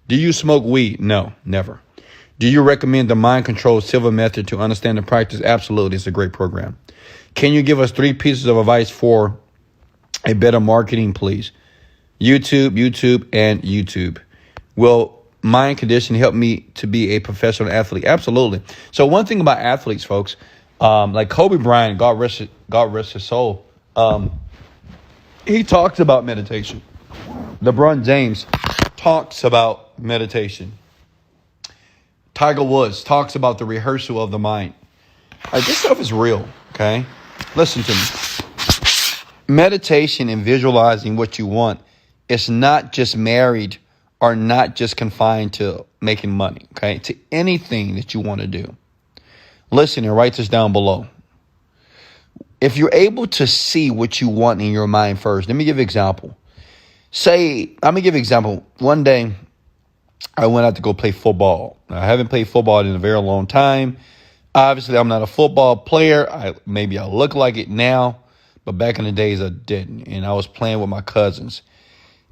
Do you smoke weed? No, never. Do you recommend the Mind Control Silver Method to understand the practice? Absolutely. It's a great program. Can you give us 3 pieces of advice for a better marketing, please? YouTube, and YouTube. Will mind conditioning help me to be a professional athlete? Absolutely. So one thing about athletes, folks, like Kobe Bryant, God rest his soul, he talks about meditation. LeBron James talks about meditation. Tiger Woods talks about the rehearsal of the mind. Like, this stuff is real, okay? Listen to me. Meditation and visualizing what you want is not just married or not just confined to making money, okay? To anything that you want to do. Listen and write this down below. If you're able to see what you want in your mind first, let me give you an example. I'm going to give you an example. One day, I went out to go play football. I haven't played football in a very long time. Obviously, I'm not a football player. Maybe I look like it now, but back in the days, I didn't. And I was playing with my cousins.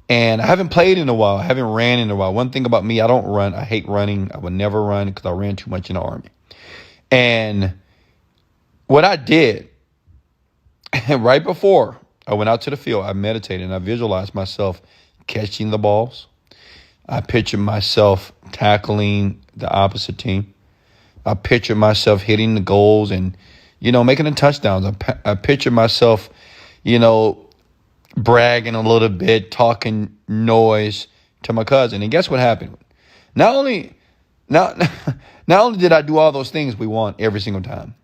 And I haven't played in a while. I haven't ran in a while. One thing about me, I don't run. I hate running. I would never run because I ran too much in the Army. And what I did, right before I went out to the field, I meditated and I visualized myself catching the balls. I pictured myself tackling the opposite team. I pictured myself hitting the goals and, making the touchdowns. I pictured myself, bragging a little bit, talking noise to my cousin. And guess what happened? Not only did I do all those things we want every single time,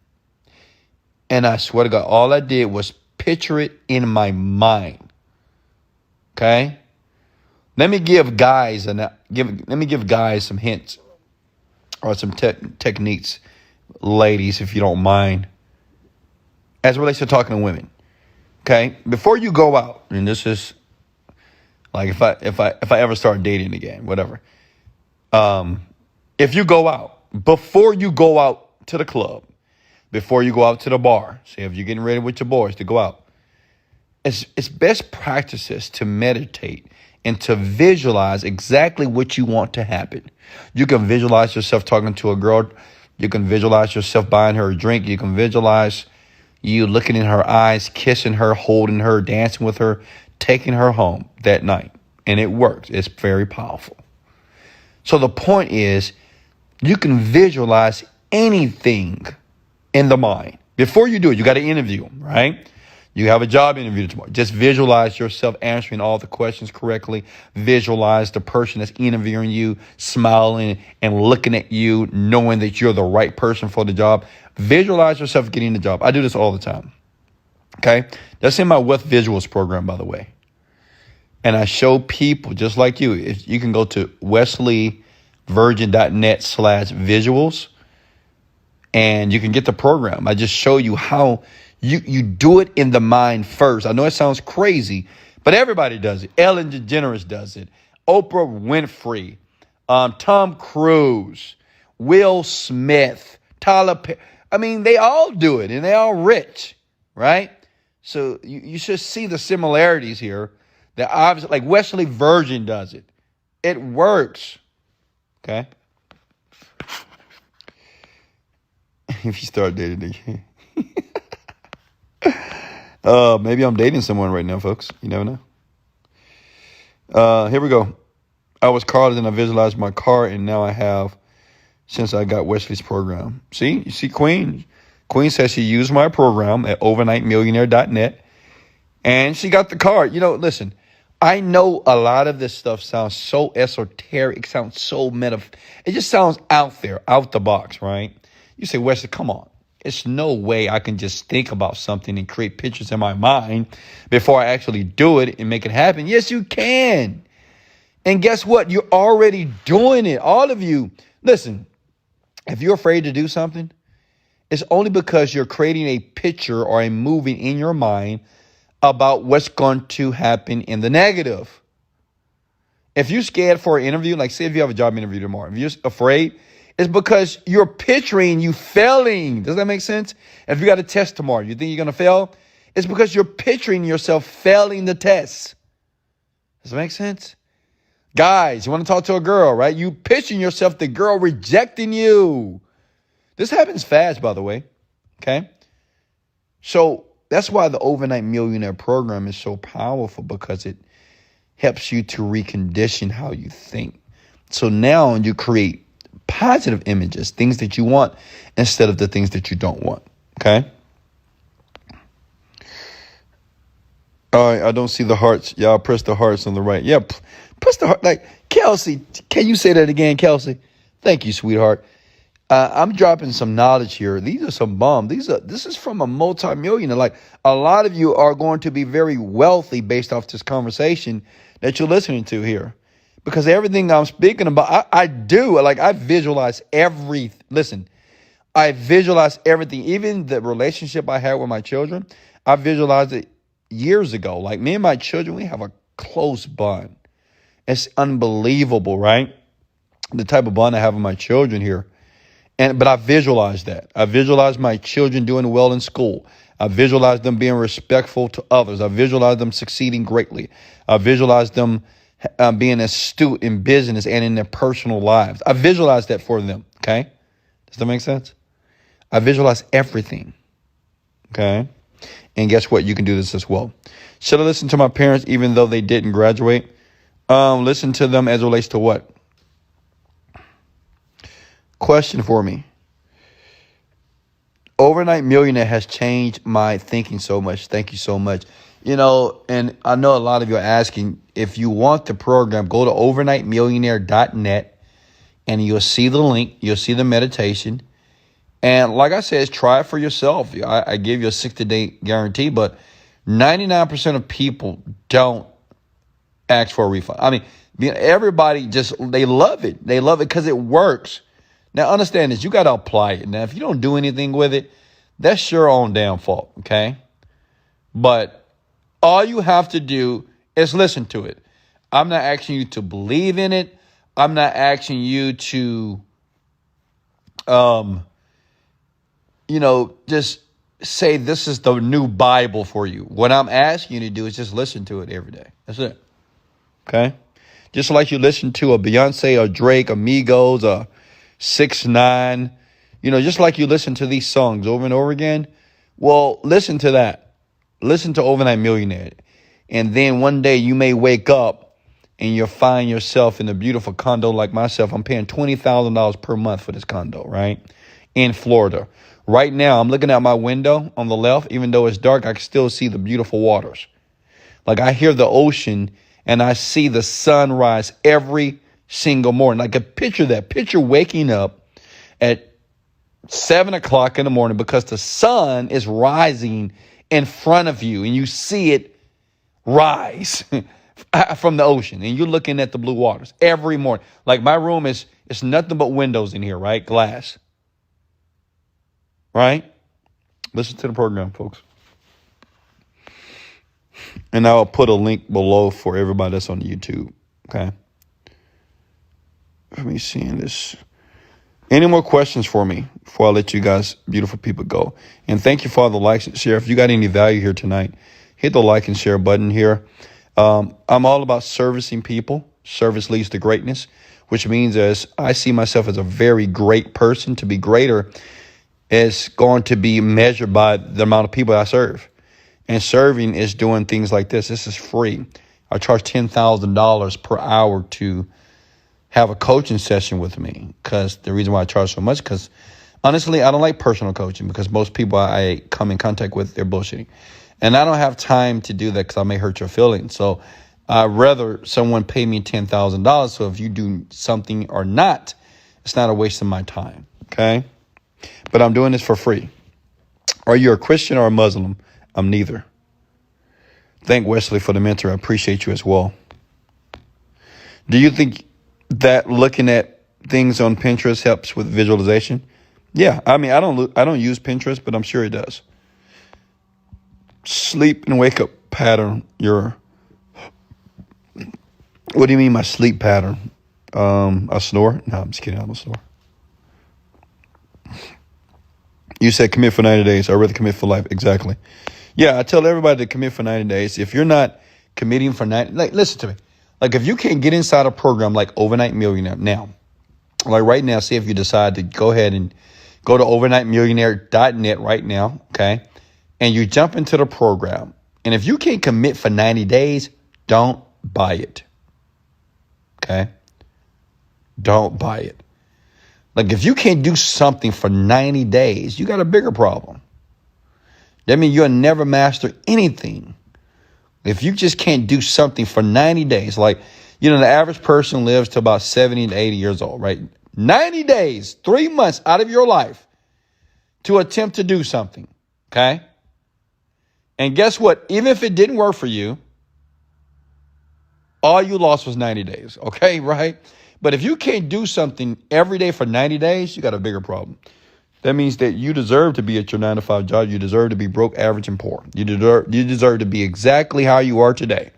and I swear to God, all I did was picture it in my mind. Okay? Let me give guys some hints or some techniques, ladies, if you don't mind, as it relates to talking to women. Okay? Before you go out, and this is like if I ever start dating again, whatever. If you go out, before you go out to the club, before you go out to the bar, say if you're getting ready with your boys to go out, it's best practices to meditate and to visualize exactly what you want to happen. You can visualize yourself talking to a girl. You can visualize yourself buying her a drink. You can visualize you looking in her eyes, kissing her, holding her, dancing with her, taking her home that night. And it works. It's very powerful. So the point is, You can visualize anything in the mind. Before you do it, you got to interview, right? You have a job interview tomorrow. Just visualize yourself answering all the questions correctly. Visualize the person that's interviewing you, smiling and looking at you, knowing that you're the right person for the job. Visualize yourself getting the job. I do this all the time. Okay? That's in my With Visuals program, by the way. And I show people just like you. If you can go to wesleyvirgin.net/visuals and you can get the program. I just show you how you do it in the mind first. I know it sounds crazy, but everybody does it. Ellen DeGeneres does it. Oprah Winfrey, Tom Cruise, Will Smith, Tyler Perry. I mean, they all do it and they all rich, right? So you should see the similarities here. That obviously, like Wesley Virgin does it. It works. Okay. If you start dating again. Maybe I'm dating someone right now, folks. You never know. Here we go. I was called and I visualized my car, and now I have since I got Wesley's program. See, you see Queen. Queen says she used my program at overnightmillionaire.net, and she got the card. You know, listen, I know a lot of this stuff sounds so esoteric, sounds so it just sounds out there, out the box, right? You say, Wesley, come on. It's no way I can just think about something and create pictures in my mind before I actually do it and make it happen. Yes, you can. And guess what? You're already doing it. All of you. Listen, if you're afraid to do something, it's only because you're creating a picture or a movie in your mind about what's going to happen in the negative. If you're scared for an interview, like say if you have a job interview tomorrow, if you're afraid, it's because you're picturing you failing. Does that make sense? If you got a test tomorrow, you think you're going to fail? It's because you're picturing yourself failing the test. Does that make sense? Guys, you want to talk to a girl, right? You picturing yourself, the girl rejecting you. This happens fast, by the way. Okay? So that's why the Overnight Millionaire program is so powerful, because it helps you to recondition how you think. So now you create positive images, things that you want instead of the things that you don't want. Okay? All right, I don't see the hearts. Y'all press the hearts on the right. Yeah, press the heart. Like, Kelsey, can you say that again, Kelsey? Thank you, sweetheart. I'm dropping some knowledge here. These are some bombs. This is from a multimillionaire. Like, a lot of you are going to be very wealthy based off this conversation that you're listening to here. Because everything I'm speaking about, I do. Like, I visualize I visualize everything. Even the relationship I had with my children, I visualized it years ago. Like, me and my children, we have a close bond. It's unbelievable, right? The type of bond I have with my children here. But I visualize that. I visualize my children doing well in school. I visualize them being respectful to others. I visualize them succeeding greatly. I visualize them being astute in business and in their personal lives. I visualize that for them. Okay? Does that make sense? I visualize everything. Okay? And guess what? You can do this as well. Should I listen to my parents even though they didn't graduate? Listen to them as it relates to what? Question for me. Overnight Millionaire has changed my thinking so much. Thank you so much. You know, and I know a lot of you are asking, if you want the program, go to overnightmillionaire.net and you'll see the link. You'll see the meditation. And like I said, try it for yourself. I give you a 60-day guarantee, but 99% of people don't ask for a refund. I mean, everybody they love it. They love it because it works. Now, understand this. You got to apply it. Now, if you don't do anything with it, that's your own damn fault, okay? But all you have to do is listen to it. I'm not asking you to believe in it. I'm not asking you to, just say this is the new Bible for you. What I'm asking you to do is just listen to it every day. That's it, okay? Just like you listen to a Beyonce, a Drake, Amigos, a 6ix9ine, just like you listen to these songs over and over again. Well, listen to that. Listen to Overnight Millionaire. And then one day you may wake up and you'll find yourself in a beautiful condo like myself. I'm paying $20,000 per month for this condo, right? In Florida. Right now, I'm looking out my window on the left. Even though it's dark, I can still see the beautiful waters. Like I hear the ocean and I see the sunrise every single morning. Like a picture that. Picture waking up at 7 o'clock in the morning because the sun is rising in front of you and you see it rise from the ocean and you're looking at the blue waters every morning. Like my room it's nothing but windows in here, right? Glass. Right? Listen to the program, folks. And I'll put a link below for everybody that's on YouTube. Okay. Let me see in this. Any more questions for me before I let you guys, beautiful people, go? And thank you for all the likes and share. If you got any value here tonight, hit the like and share button here. I'm all about servicing people. Service leads to greatness, which means as I see myself as a very great person. To be greater is going to be measured by the amount of people I serve. And serving is doing things like this. This is free. I charge $10,000 per hour to have a coaching session with me, because the reason why I charge so much, because honestly, I don't like personal coaching because most people I come in contact with, they're bullshitting. And I don't have time to do that because I may hurt your feelings. So I'd rather someone pay me $10,000. So if you do something or not, it's not a waste of my time. Okay. But I'm doing this for free. Are you a Christian or a Muslim? I'm neither. Thank Wesley for the mentor. I appreciate you as well. Do you think that looking at things on Pinterest helps with visualization? Yeah. I mean, I don't use Pinterest, but I'm sure it does. Sleep and wake up pattern. What do you mean my sleep pattern? I snore? No, I'm just kidding. I don't snore. You said commit for 90 days. I'd rather commit for life. Exactly. Yeah, I tell everybody to commit for 90 days. If you're not committing for 90, like, listen to me. Like, if you can't get inside a program like Overnight Millionaire now, like right now, see if you decide to go ahead and go to overnightmillionaire.net right now, okay? And you jump into the program. And if you can't commit for 90 days, don't buy it, okay? Don't buy it. Like, if you can't do something for 90 days, you got a bigger problem. That means you'll never master anything. If you just can't do something for 90 days, like, the average person lives to about 70 to 80 years old, right? 90 days, 3 months out of your life to attempt to do something, okay? And guess what? Even if it didn't work for you, all you lost was 90 days, okay, right? But if you can't do something every day for 90 days, you got a bigger problem. That means that you deserve to be at your 9-to-5 job. You deserve to be broke, average, and poor. You deserve to be exactly how you are today.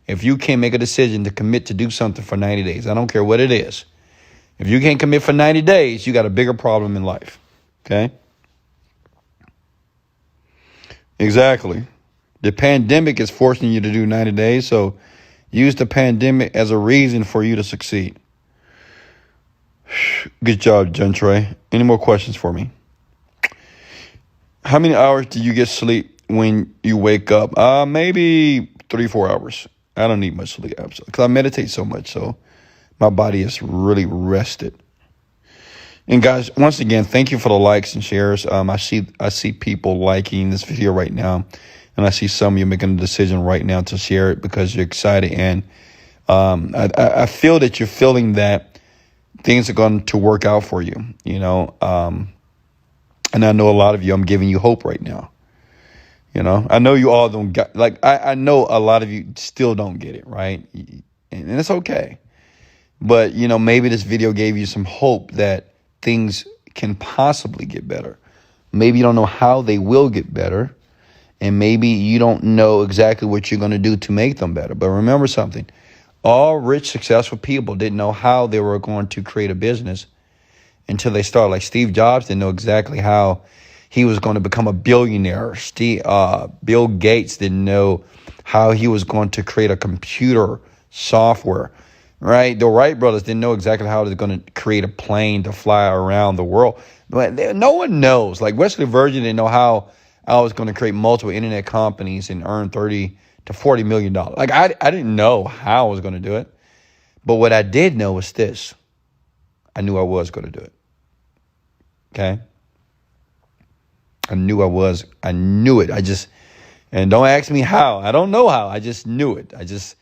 If you can't make a decision to commit to do something for 90 days, I don't care what it is. If you can't commit for 90 days, you got a bigger problem in life. Okay? Exactly. The pandemic is forcing you to do 90 days, so use the pandemic as a reason for you to succeed. Good job, John Trey. Any more questions for me? How many hours do you get sleep when you wake up? Maybe 3-4 hours. I don't need much sleep because I meditate so much, so my body is really rested. And guys, once again, thank you for the likes and shares. I see people liking this video right now, and I see some of you making a decision right now to share it because you're excited, and I feel that you're feeling that things are going to work out for you, and I know a lot of you, I'm giving you hope right now. I know you all don't get, I know a lot of you still don't get it, right? And it's okay. But, maybe this video gave you some hope that things can possibly get better. Maybe you don't know how they will get better. And maybe you don't know exactly what you're going to do to make them better. But remember something. All rich, successful people didn't know how they were going to create a business until they started. Like Steve Jobs didn't know exactly how he was going to become a billionaire. Bill Gates didn't know how he was going to create a computer software, right? The Wright brothers didn't know exactly how they're going to create a plane to fly around the world. But no one knows. Like Wesley Virgin didn't know how I was going to create multiple internet companies and earn $30 to $40 million. Like I didn't know how I was going to do it. But what I did know was this. I knew I was going to do it. Okay? I knew it. And don't ask me how. I don't know how. I just knew it. I just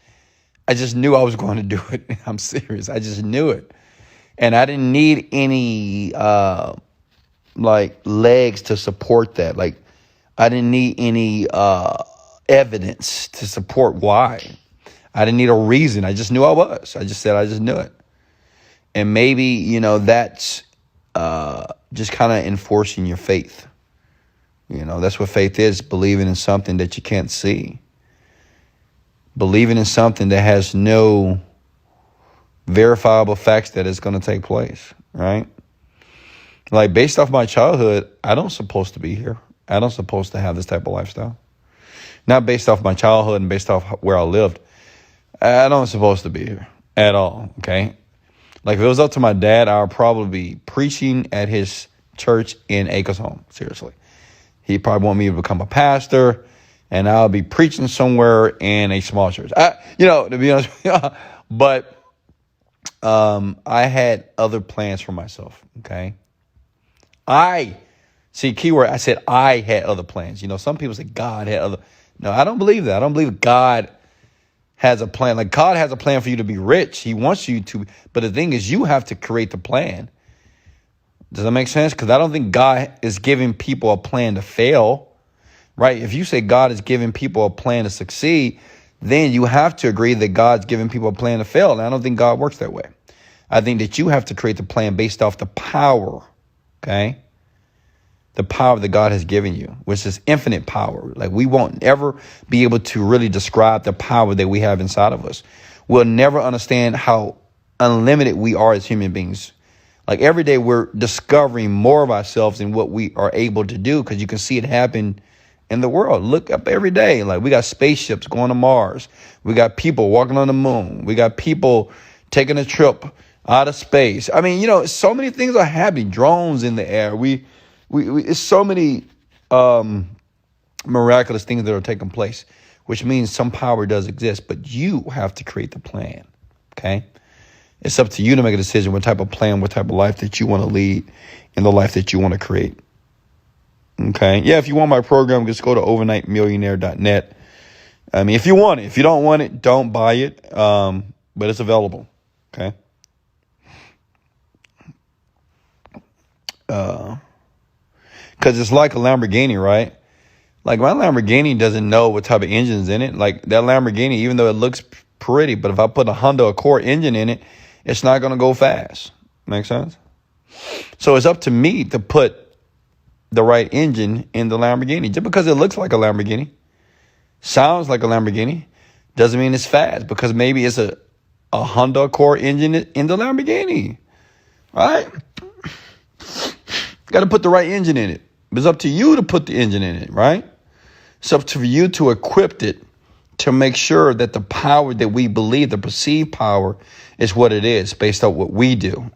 knew I was going to do it. I'm serious. I just knew it. And I didn't need any legs to support that. Like, I didn't need any evidence to support why. I didn't need a reason. I just knew I was. I just knew it. And maybe, that's just kind of enforcing your faith. That's what faith is, believing in something that you can't see. Believing in something that has no verifiable facts that it's going to take place, right? Like, based off my childhood, I don't supposed to be here. I don't supposed to have this type of lifestyle. Not based off my childhood and based off where I lived. I don't supposed to be here at all, okay? Like, if it was up to my dad, I would probably be preaching at his church in Acres Home, seriously. He probably want me to become a pastor, and I'll be preaching somewhere in a small church. To be honest with you, but I had other plans for myself, okay? Keyword, I said I had other plans. Some people say God had other. No, I don't believe that. I don't believe God has a plan. Like, God has a plan for you to be rich. He wants you to. But the thing is, you have to create the plan. Does that make sense? Because I don't think God is giving people a plan to fail, right? If you say God is giving people a plan to succeed, then you have to agree that God's giving people a plan to fail. And I don't think God works that way. I think that you have to create the plan based off the power, okay? The power that God has given you, which is infinite power. Like, we won't ever be able to really describe the power that we have inside of us. We'll never understand how unlimited we are as human beings. Like, every day we're discovering more of ourselves and what we are able to do, because you can see it happen in the world. Look up every day. Like, we got spaceships going to Mars. We got people walking on the moon. We got people taking a trip out of space. I mean, so many things are happening. Drones in the air. It's so many miraculous things that are taking place, which means some power does exist, but you have to create the plan, okay? It's up to you to make a decision what type of plan, what type of life that you want to lead and the life that you want to create, okay? Yeah, if you want my program, just go to overnightmillionaire.net. I mean, if you want it. If you don't want it, don't buy it, but it's available, okay? Because it's like a Lamborghini, right? Like, my Lamborghini doesn't know what type of engine's in it. Like, that Lamborghini, even though it looks pretty, but if I put a Honda Accord engine in it, it's not going to go fast. Make sense? So it's up to me to put the right engine in the Lamborghini. Just because it looks like a Lamborghini, sounds like a Lamborghini, doesn't mean it's fast, because maybe it's a Honda Accord engine in the Lamborghini, right? Got to put the right engine in it. It's up to you to put the engine in it, right? It's up to you to equip it to make sure that the power that we believe, the perceived power, is what it is based on what we do,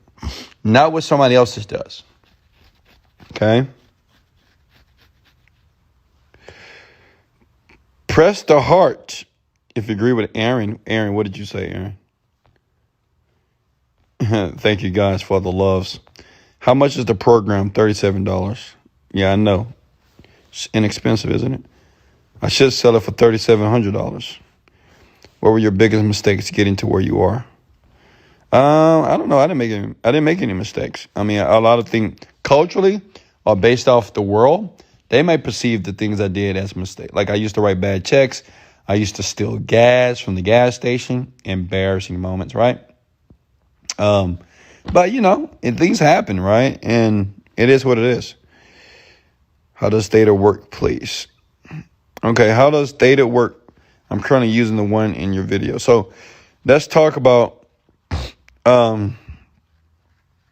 not what somebody else does. Okay? Press the heart if you agree with Aaron. Aaron, what did you say, Aaron? Thank you guys for the loves. How much is the program? $37. Yeah, I know. It's inexpensive, isn't it? I should sell it for $3,700. What were your biggest mistakes getting to where you are? I don't know. I didn't make any mistakes. I mean, a lot of things culturally are based off the world. They might perceive the things I did as a mistake. Like, I used to write bad checks. I used to steal gas from the gas station. Embarrassing moments, right? But, things happen, right? And it is what it is. How does theta work, please? Okay, how does theta work? I'm currently using the one in your video. So let's talk about,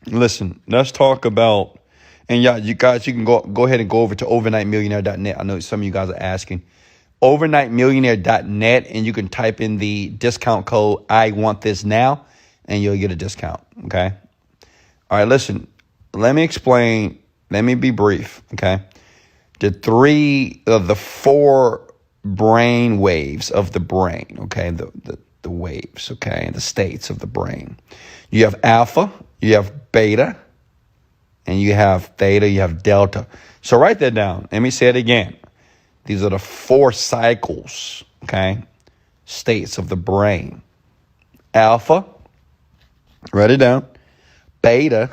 let's talk about, and yeah, you guys, you can go ahead and go over to overnightmillionaire.net. I know some of you guys are asking. Overnightmillionaire.net, and you can type in the discount code, I want this now, and you'll get a discount, okay? All right, listen, let me explain. Let me be brief, okay? The four brain waves of the brain, okay? the waves, okay, the states of the brain. You have alpha, you have beta, and you have theta, you have delta. So write that down. Let me say it again. These are the 4 cycles, okay, states of the brain. Alpha, write it down. Beta,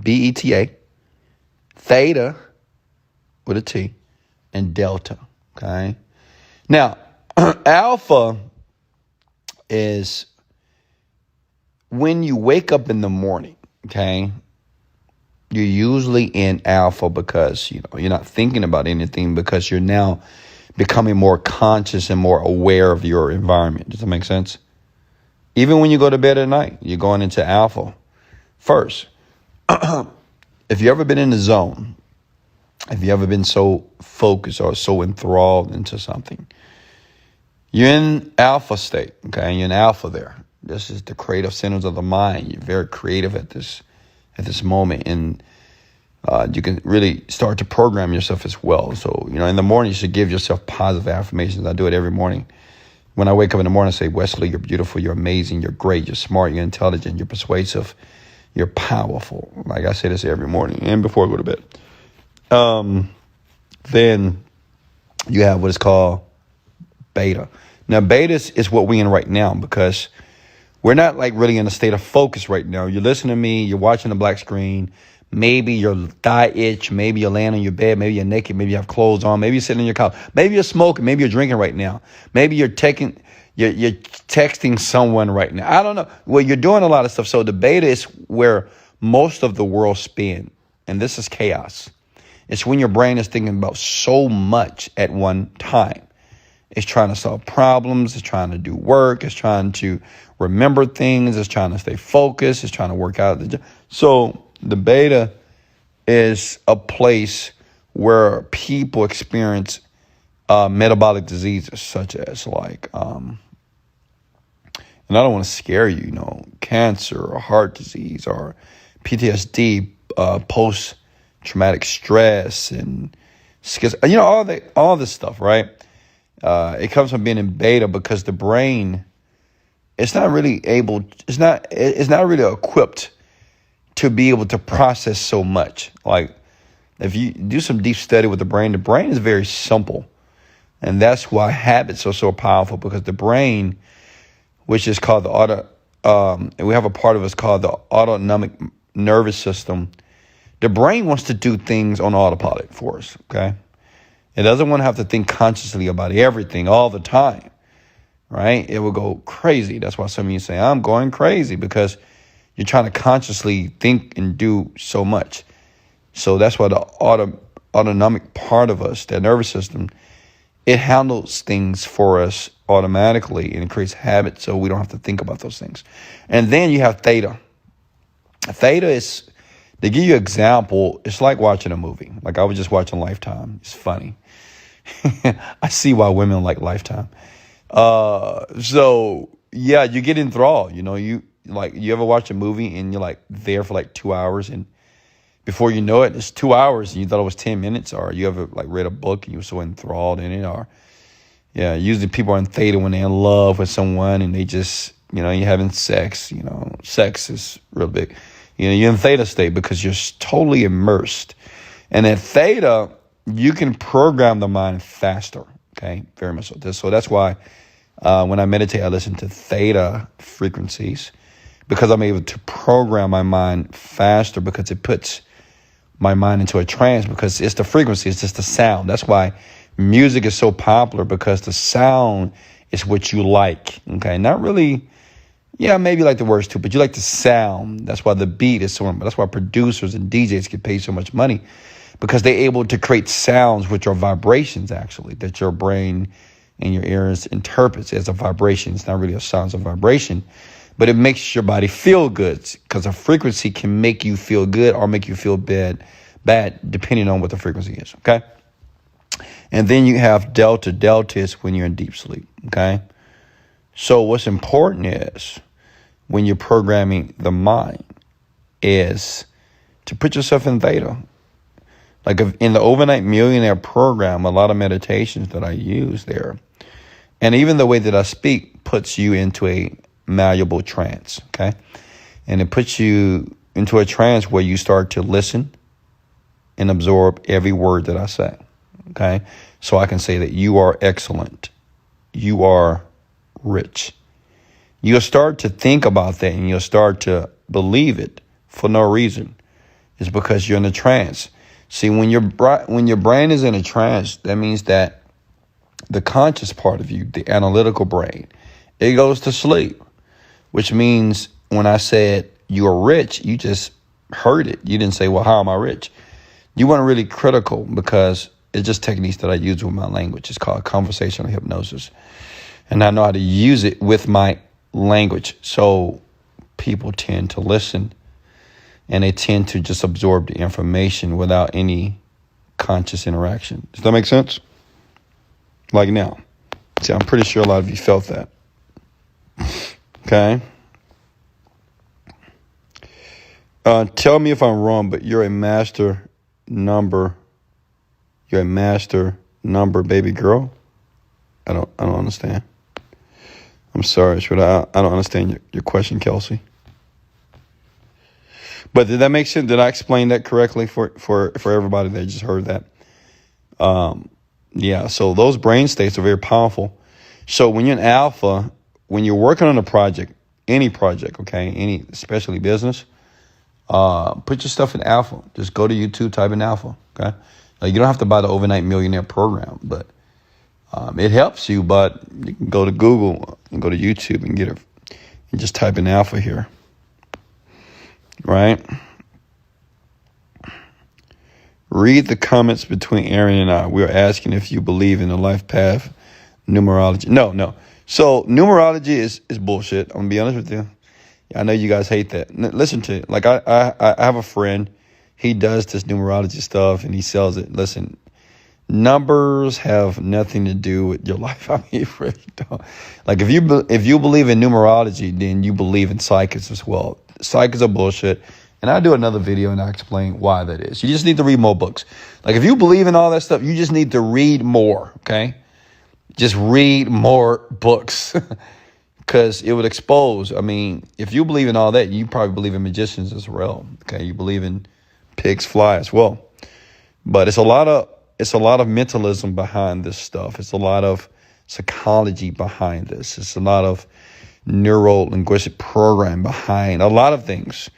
B-E-T-A. Theta, with a T. And delta, okay? Now, alpha is when you wake up in the morning, okay? You're usually in alpha because, you're not thinking about anything because you're now becoming more conscious and more aware of your environment. Does that make sense? Even when you go to bed at night, you're going into alpha first. If you ever been in the zone, if you ever been so focused or so enthralled into something, you're in alpha state, okay? You're in alpha there. This is the creative centers of the mind. You're very creative at this moment, and you can really start to program yourself as well. So, in the morning, you should give yourself positive affirmations. I do it every morning. When I wake up in the morning, I say, Wesley, you're beautiful, you're amazing, you're great, you're smart, you're intelligent, you're persuasive, you're powerful. Like I say this every morning and before I go to bed. Then you have what is called beta. Now, beta is what we're in right now because we're not like really in a state of focus right now. You're listening to me, you're watching the black screen. Maybe your thigh itch, maybe you're laying on your bed, maybe you're naked, maybe you have clothes on, maybe you're sitting on your couch, maybe you're smoking, maybe you're drinking right now. Maybe you're texting someone right now. I don't know. Well, you're doing a lot of stuff. So the beta is where most of the world spin. And this is chaos. It's when your brain is thinking about so much at one time. It's trying to solve problems. It's trying to do work. It's trying to remember things. It's trying to stay focused. It's trying to work out. So the beta is a place where people experience metabolic diseases such as and I don't want to scare you, cancer or heart disease or PTSD, post-traumatic stress and all this stuff, right? It comes from being in beta because the brain, it's not really equipped to be able to process so much. Like if you do some deep study with the brain is very simple. And that's why habits are so powerful, because the brain, which is called we have a part of us called the autonomic nervous system. The brain wants to do things on autopilot for us, okay? It doesn't want to have to think consciously about everything all the time, right? It will go crazy. That's why some of you say, I'm going crazy, because you're trying to consciously think and do so much. So that's why the autonomic part of us, that nervous system, it handles things for us automatically, and it creates habits so we don't have to think about those things. And then you have theta. Theta is, to give you an example, it's like watching a movie. Like I was just watching Lifetime. It's funny. I see why women like Lifetime. So yeah, you get enthralled. You ever watch a movie and you're like there for like 2 hours, and before you know it, it's 2 hours and you thought it was 10 minutes. Or you ever like read a book and you were so enthralled in it. Or yeah, usually people are in theta when they're in love with someone and they just, you're having sex. Sex is real big. You're in theta state because you're totally immersed. And at theta, you can program the mind faster. Okay, very much so. So that's why when I meditate, I listen to theta frequencies, because I'm able to program my mind faster, because it puts my mind into a trance, because it's the frequency, it's just the sound. That's why music is so popular, because the sound is what you like. Okay, not really. Yeah, maybe you like the words too, but you like the sound. That's why the beat is so important. That's why producers and DJs get paid so much money, because they're able to create sounds which are vibrations, actually, that your brain and your ears interprets as a vibration. It's not really a sound, it's a vibration, but it makes your body feel good, because a frequency can make you feel good or make you feel bad, depending on what the frequency is, okay? And then you have delta. Delta is when you're in deep sleep, okay? So what's important is, when you're programming the mind, is to put yourself in theta. Like in the Overnight Millionaire program, a lot of meditations that I use there, And even the way that I speak puts you into a malleable trance, okay? And it puts you into a trance where you start to listen and absorb every word that I say, okay? So I can say that you are excellent. You are rich. You'll start to think about that and you'll start to believe it for no reason. It's because you're in a trance. See, when your brain is in a trance, that means that the conscious part of you, the analytical brain, it goes to sleep, which means when I said you're rich, you just heard it. You didn't say, well, how am I rich? You weren't really critical because it's just techniques that I use with my language. It's called conversational hypnosis. And I know how to use it with my language. So people tend to listen and they tend to just absorb the information without any conscious interaction. Does that make sense? Like now. See, I'm pretty sure a lot of you felt that. Okay. Tell me if I'm wrong, but you're a master number. You're a master number baby girl. I don't understand. I'm sorry, I don't understand your question, Kelsey. But did that make sense? Did I explain that correctly for everybody that just heard that? Yeah, so those brain states are very powerful. So when you're in alpha, when you're working on a project, any project, okay, especially business, put your stuff in alpha. Just go to YouTube, type in alpha, okay? Like, you don't have to buy the Overnight Millionaire program, but it helps you. But you can go to Google and go to YouTube and get it, and just type in alpha here, right? Read the comments between Aaron and I. We're asking if you believe in the life path numerology. No. So numerology is bullshit. I'm gonna be honest with you. I know you guys hate that. Listen to it. Like I have a friend. He does this numerology stuff and he sells it. Listen, numbers have nothing to do with your life. I mean, it really don't. Like if you believe in numerology, then you believe in psychics as well. Psychics are bullshit. And I do another video and I explain why that is. You just need to read more books. Like if you believe in all that stuff, you just need to read more, okay? Just read more books because it would expose. I mean, if you believe in all that, you probably believe in magicians as well, okay? You believe in pigs fly as well. But it's a lot of mentalism behind this stuff. It's a lot of psychology behind this. It's a lot of neuro-linguistic program behind a lot of things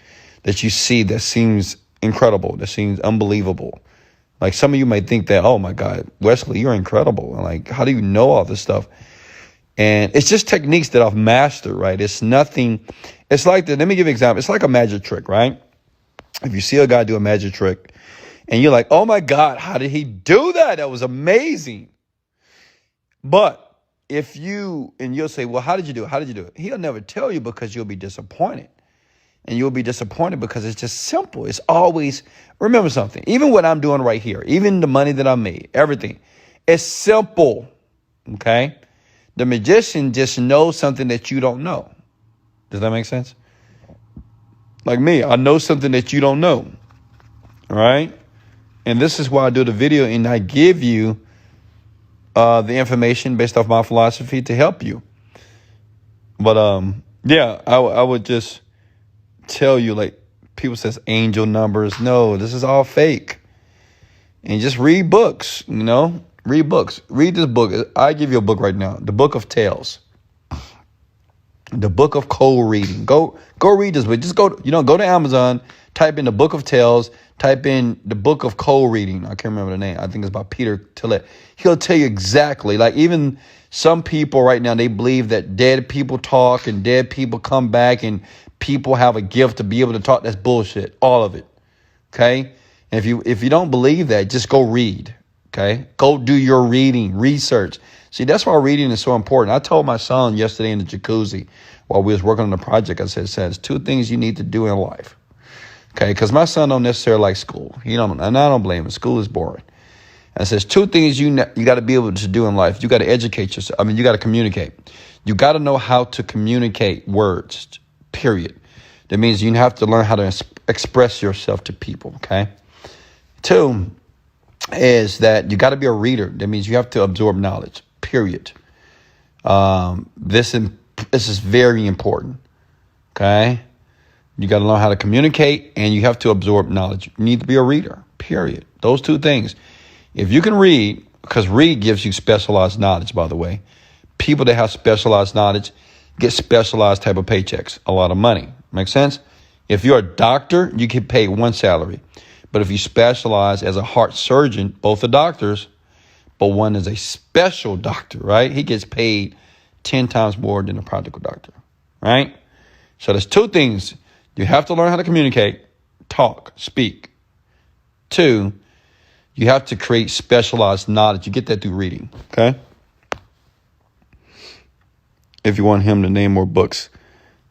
that you see that seems incredible, that seems unbelievable. Like some of you might think that, oh my God, Wesley, you're incredible. Like, how do you know all this stuff? And it's just techniques that I've mastered, right? It's nothing. It's like, let me give you an example. It's like a magic trick, right? If you see a guy do a magic trick and you're like, oh my God, how did he do that? That was amazing. But you'll say, well, how did you do it? How did you do it? He'll never tell you because you'll be disappointed. And you'll be disappointed because it's just simple. It's always, remember something, even what I'm doing right here, even the money that I made, everything, it's simple, okay? The magician just knows something that you don't know. Does that make sense? Like me, I know something that you don't know, all right? And this is why I do the video and I give you the information based off my philosophy to help you. But yeah, I would just tell you, like, people says angel numbers. No, this is all fake. And just read books, read books. Read this book. I give you a book right now, the Book of Tales, the Book of Cold Reading. Go read this book. Just go to Amazon, type in the Book of Tales, type in the Book of Cold Reading. I can't remember the name. I think it's by Peter Tillett. He'll tell you exactly, like, even some people right now, they believe that dead people talk and dead people come back and people have a gift to be able to talk. That's bullshit. All of it. Okay. And if you don't believe that, just go read. Okay. Go do your reading, research. See, that's why reading is so important. I told my son yesterday in the jacuzzi while we was working on the project, I said, there's two things you need to do in life. Okay. Because my son don't necessarily like school. And I don't blame him. School is boring. And it says two things you got to be able to do in life. You got to educate yourself. I mean, you got to communicate. You got to know how to communicate words. Period. That means you have to learn how to express yourself to people, okay? Two is that you got to be a reader. That means you have to absorb knowledge, period. This is very important. Okay. You got to learn how to communicate, and you have to absorb knowledge. You need to be a reader, period. Those two things. If you can read, because read gives you specialized knowledge, by the way. People that have specialized knowledge get specialized type of paychecks, a lot of money. Make sense? If you're a doctor, you get paid one salary. But if you specialize as a heart surgeon, both are doctors, but one is a special doctor, right? He gets paid 10 times more than a practical doctor, right? So there's two things. You have to learn how to communicate, talk, speak. 2, you have to create specialized knowledge. You get that through reading, okay? If you want him to name more books,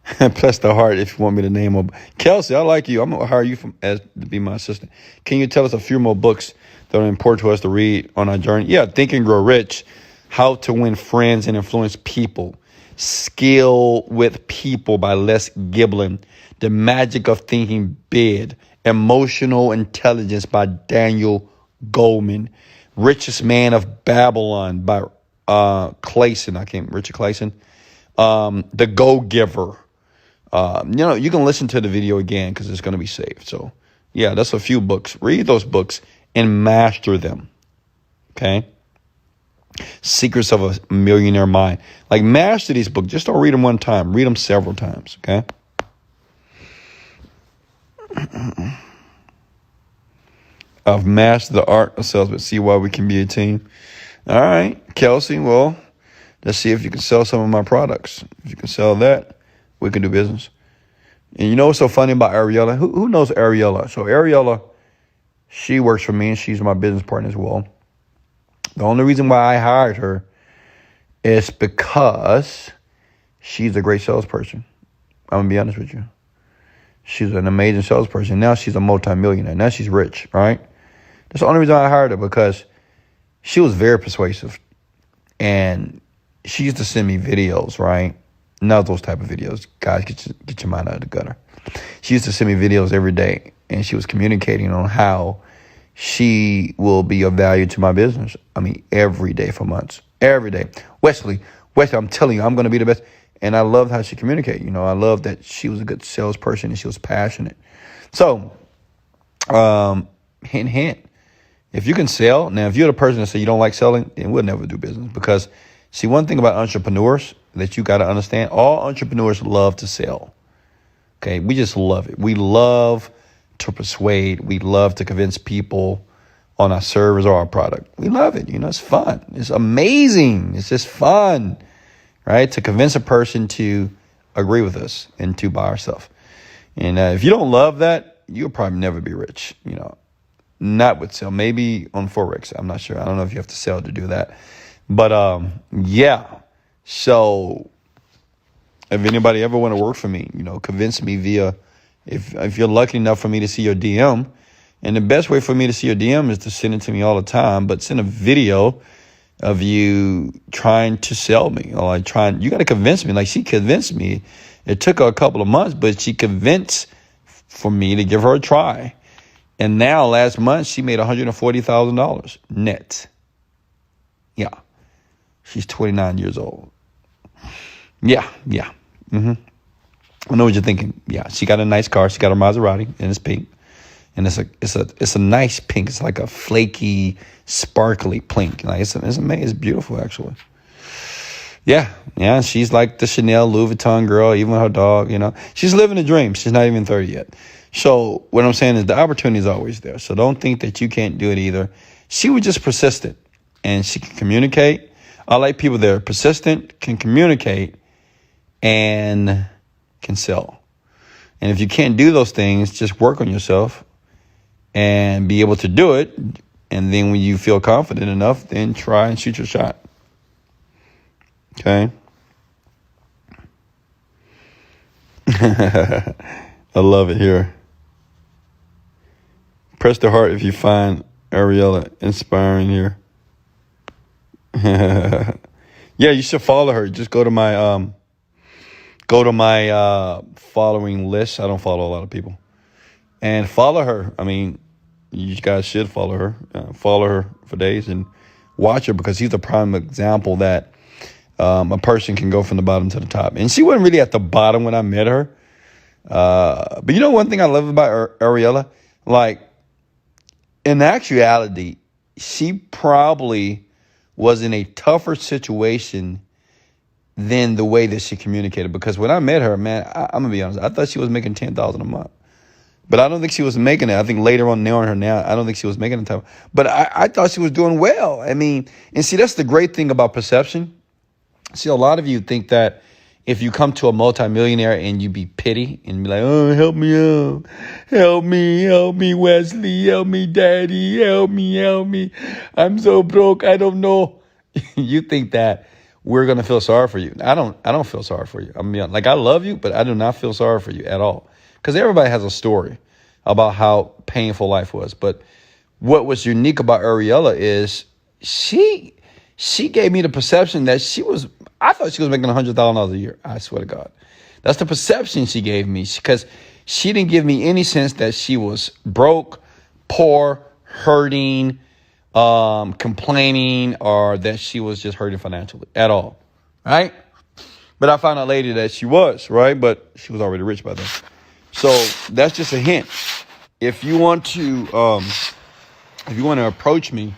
press the heart if you want me to name more. Kelsey, I like you. I'm going to hire you to be my assistant. Can you tell us a few more books that are important to us to read on our journey? Yeah, Think and Grow Rich, How to Win Friends and Influence People, Skill with People by Les Giblin, The Magic of Thinking Big, Emotional Intelligence by Daniel Goleman, Richest Man of Babylon by Richard Clayson, The Go-Giver. You can listen to the video again because it's going to be saved. So, yeah, that's a few books. Read those books and master them. Okay? Secrets of a Millionaire Mind. Like, master these books. Just don't read them one time. Read them several times. Okay? I've mastered the art of sales, but see why we can be a team. All right, Kelsey, well, let's see if you can sell some of my products. If you can sell that, we can do business. And you know what's so funny about Ariella? Who knows Ariella? So Ariella, she works for me, and she's my business partner as well. The only reason why I hired her is because she's a great salesperson. I'm going to be honest with you. She's an amazing salesperson. Now she's a multimillionaire. Now she's rich, right? That's the only reason I hired her, because she was very persuasive. And she used to send me videos, right? Not those type of videos. Guys, get your mind out of the gutter. She used to send me videos every day, and she was communicating on how she will be of value to my business. I mean, every day for months. Every day. Wesley, I'm telling you, I'm going to be the best. And I loved how she communicated. You know, I loved that she was a good salesperson and she was passionate. So, hint. If you can sell, now, if you're the person that say you don't like selling, then we'll never do business. Because, see, one thing about entrepreneurs that you got to understand, all entrepreneurs love to sell. Okay, we just love it. We love to persuade. We love to convince people on our service or our product. We love it. You know, it's fun. It's amazing. It's just fun, right? To convince a person to agree with us and to buy our stuff. And if you don't love that, you'll probably never be rich, you know. Not with sell, maybe on Forex. I'm not sure. I don't know if you have to sell to do that. But yeah. So if anybody ever want to work for me, you know, convince me via, if you're lucky enough for me to see your DM, and the best way for me to see your DM is to send it to me all the time, but send a video of you trying to sell me, or like you got to convince me. Like, she convinced me. It took her a couple of months, but she convinced for me to give her a try. And now, last month, she made $140,000 net. Yeah. She's 29 years old. Yeah. I know what you're thinking. Yeah, she got a nice car. She got a Maserati, and it's pink. And it's a nice pink. It's like a flaky, sparkly pink. Like, it's amazing. It's beautiful, actually. Yeah. She's like the Chanel, Louis Vuitton girl, even her dog, you know. She's living a dream. She's not even 30 yet. So what I'm saying is the opportunity is always there. So don't think that you can't do it either. She was just persistent, and she can communicate. I like people that are persistent, can communicate, and can sell. And if you can't do those things, just work on yourself and be able to do it. And then when you feel confident enough, then try and shoot your shot. Okay? I love it here. Press the heart if you find Ariella inspiring here. Yeah, you should follow her. Just go to my following list. I don't follow a lot of people. And follow her. I mean, you guys should follow her. Follow her for days and watch her, because she's a prime example that A person can go from the bottom to the top. And she wasn't really at the bottom when I met her. But you know one thing I love about Ariella? Like, in actuality, she probably was in a tougher situation than the way that she communicated. Because when I met her, man, I'm going to be honest, I thought she was making $10,000 a month. But I don't think she was making it. I think later on, knowing her now, I don't think she was making it. But I thought she was doing well. I mean, and see, that's the great thing about perception. See, a lot of you think that if you come to a multimillionaire and you be pity and be like, oh, help me out. Help me, Wesley. Help me, Daddy. Help me. I'm so broke. I don't know. You think that we're going to feel sorry for you. I don't feel sorry for you. I mean, like, I love you, but I do not feel sorry for you at all. Because everybody has a story about how painful life was. But what was unique about Ariella is she gave me the perception that I thought she was making $100,000 a year. I swear to God. That's the perception she gave me, because she didn't give me any sense that she was broke, poor, hurting, complaining, or that she was just hurting financially at all. Right? But I found out later that she was, right? But she was already rich by then. So that's just a hint. If you want to approach me,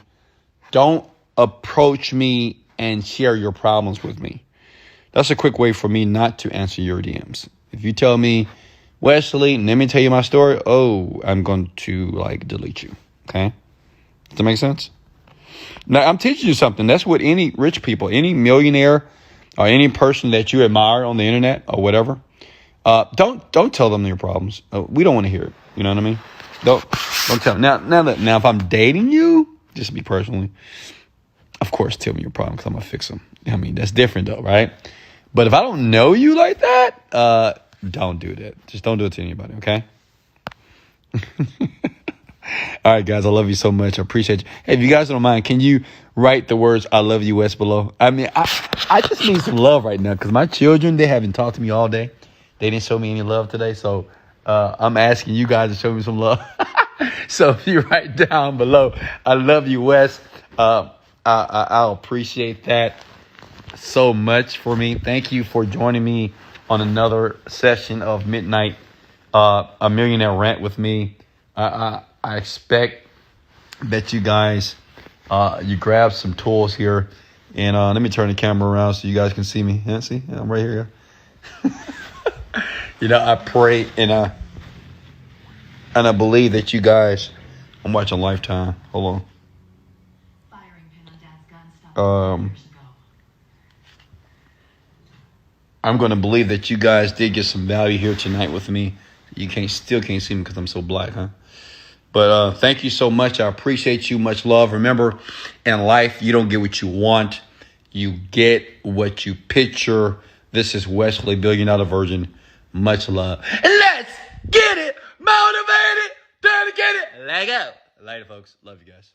don't approach me and share your problems with me. That's a quick way for me not to answer your DMs. If you tell me, Wesley, let me tell you my story, I'm going to delete you. Okay? Does that make sense? Now, I'm teaching you something. That's what any rich people, any millionaire, or any person that you admire on the internet or whatever, don't tell them your problems. We don't want to hear it. You know what I mean? Don't tell them. Now, if I'm dating you, just me personally, of course, tell me your problem, because I'm gonna fix them. I mean, that's different though, right? But if I don't know you like that, don't do that. Just don't do it to anybody, okay? All right, guys, I love you so much. I appreciate you. Hey, if you guys don't mind, can you write the words "I love you, Wes" below? I mean, I just need some love right now, because my children, they haven't talked to me all day. They didn't show me any love today, so I'm asking you guys to show me some love. So if you write down below, "I love you, Wes," I'll appreciate that so much for me. Thank you for joining me on another session of Midnight, a Millionaire Rant with me. I expect that you guys, you grab some tools here, and let me turn the camera around so you guys can see me. Yeah, see, I'm right here. I pray and I believe that you guys, I'm watching Lifetime. Hold on. I'm going to believe that you guys did get some value here tonight with me. You still can't see me because I'm so black, huh? But thank you so much. I appreciate you. Much love. Remember, in life, you don't get what you want. You get what you picture. This is Wesley, Billion Dollar Virgin. Much love. Let's get it. Motivated. Dedicated. Let go. Later, folks. Love you guys.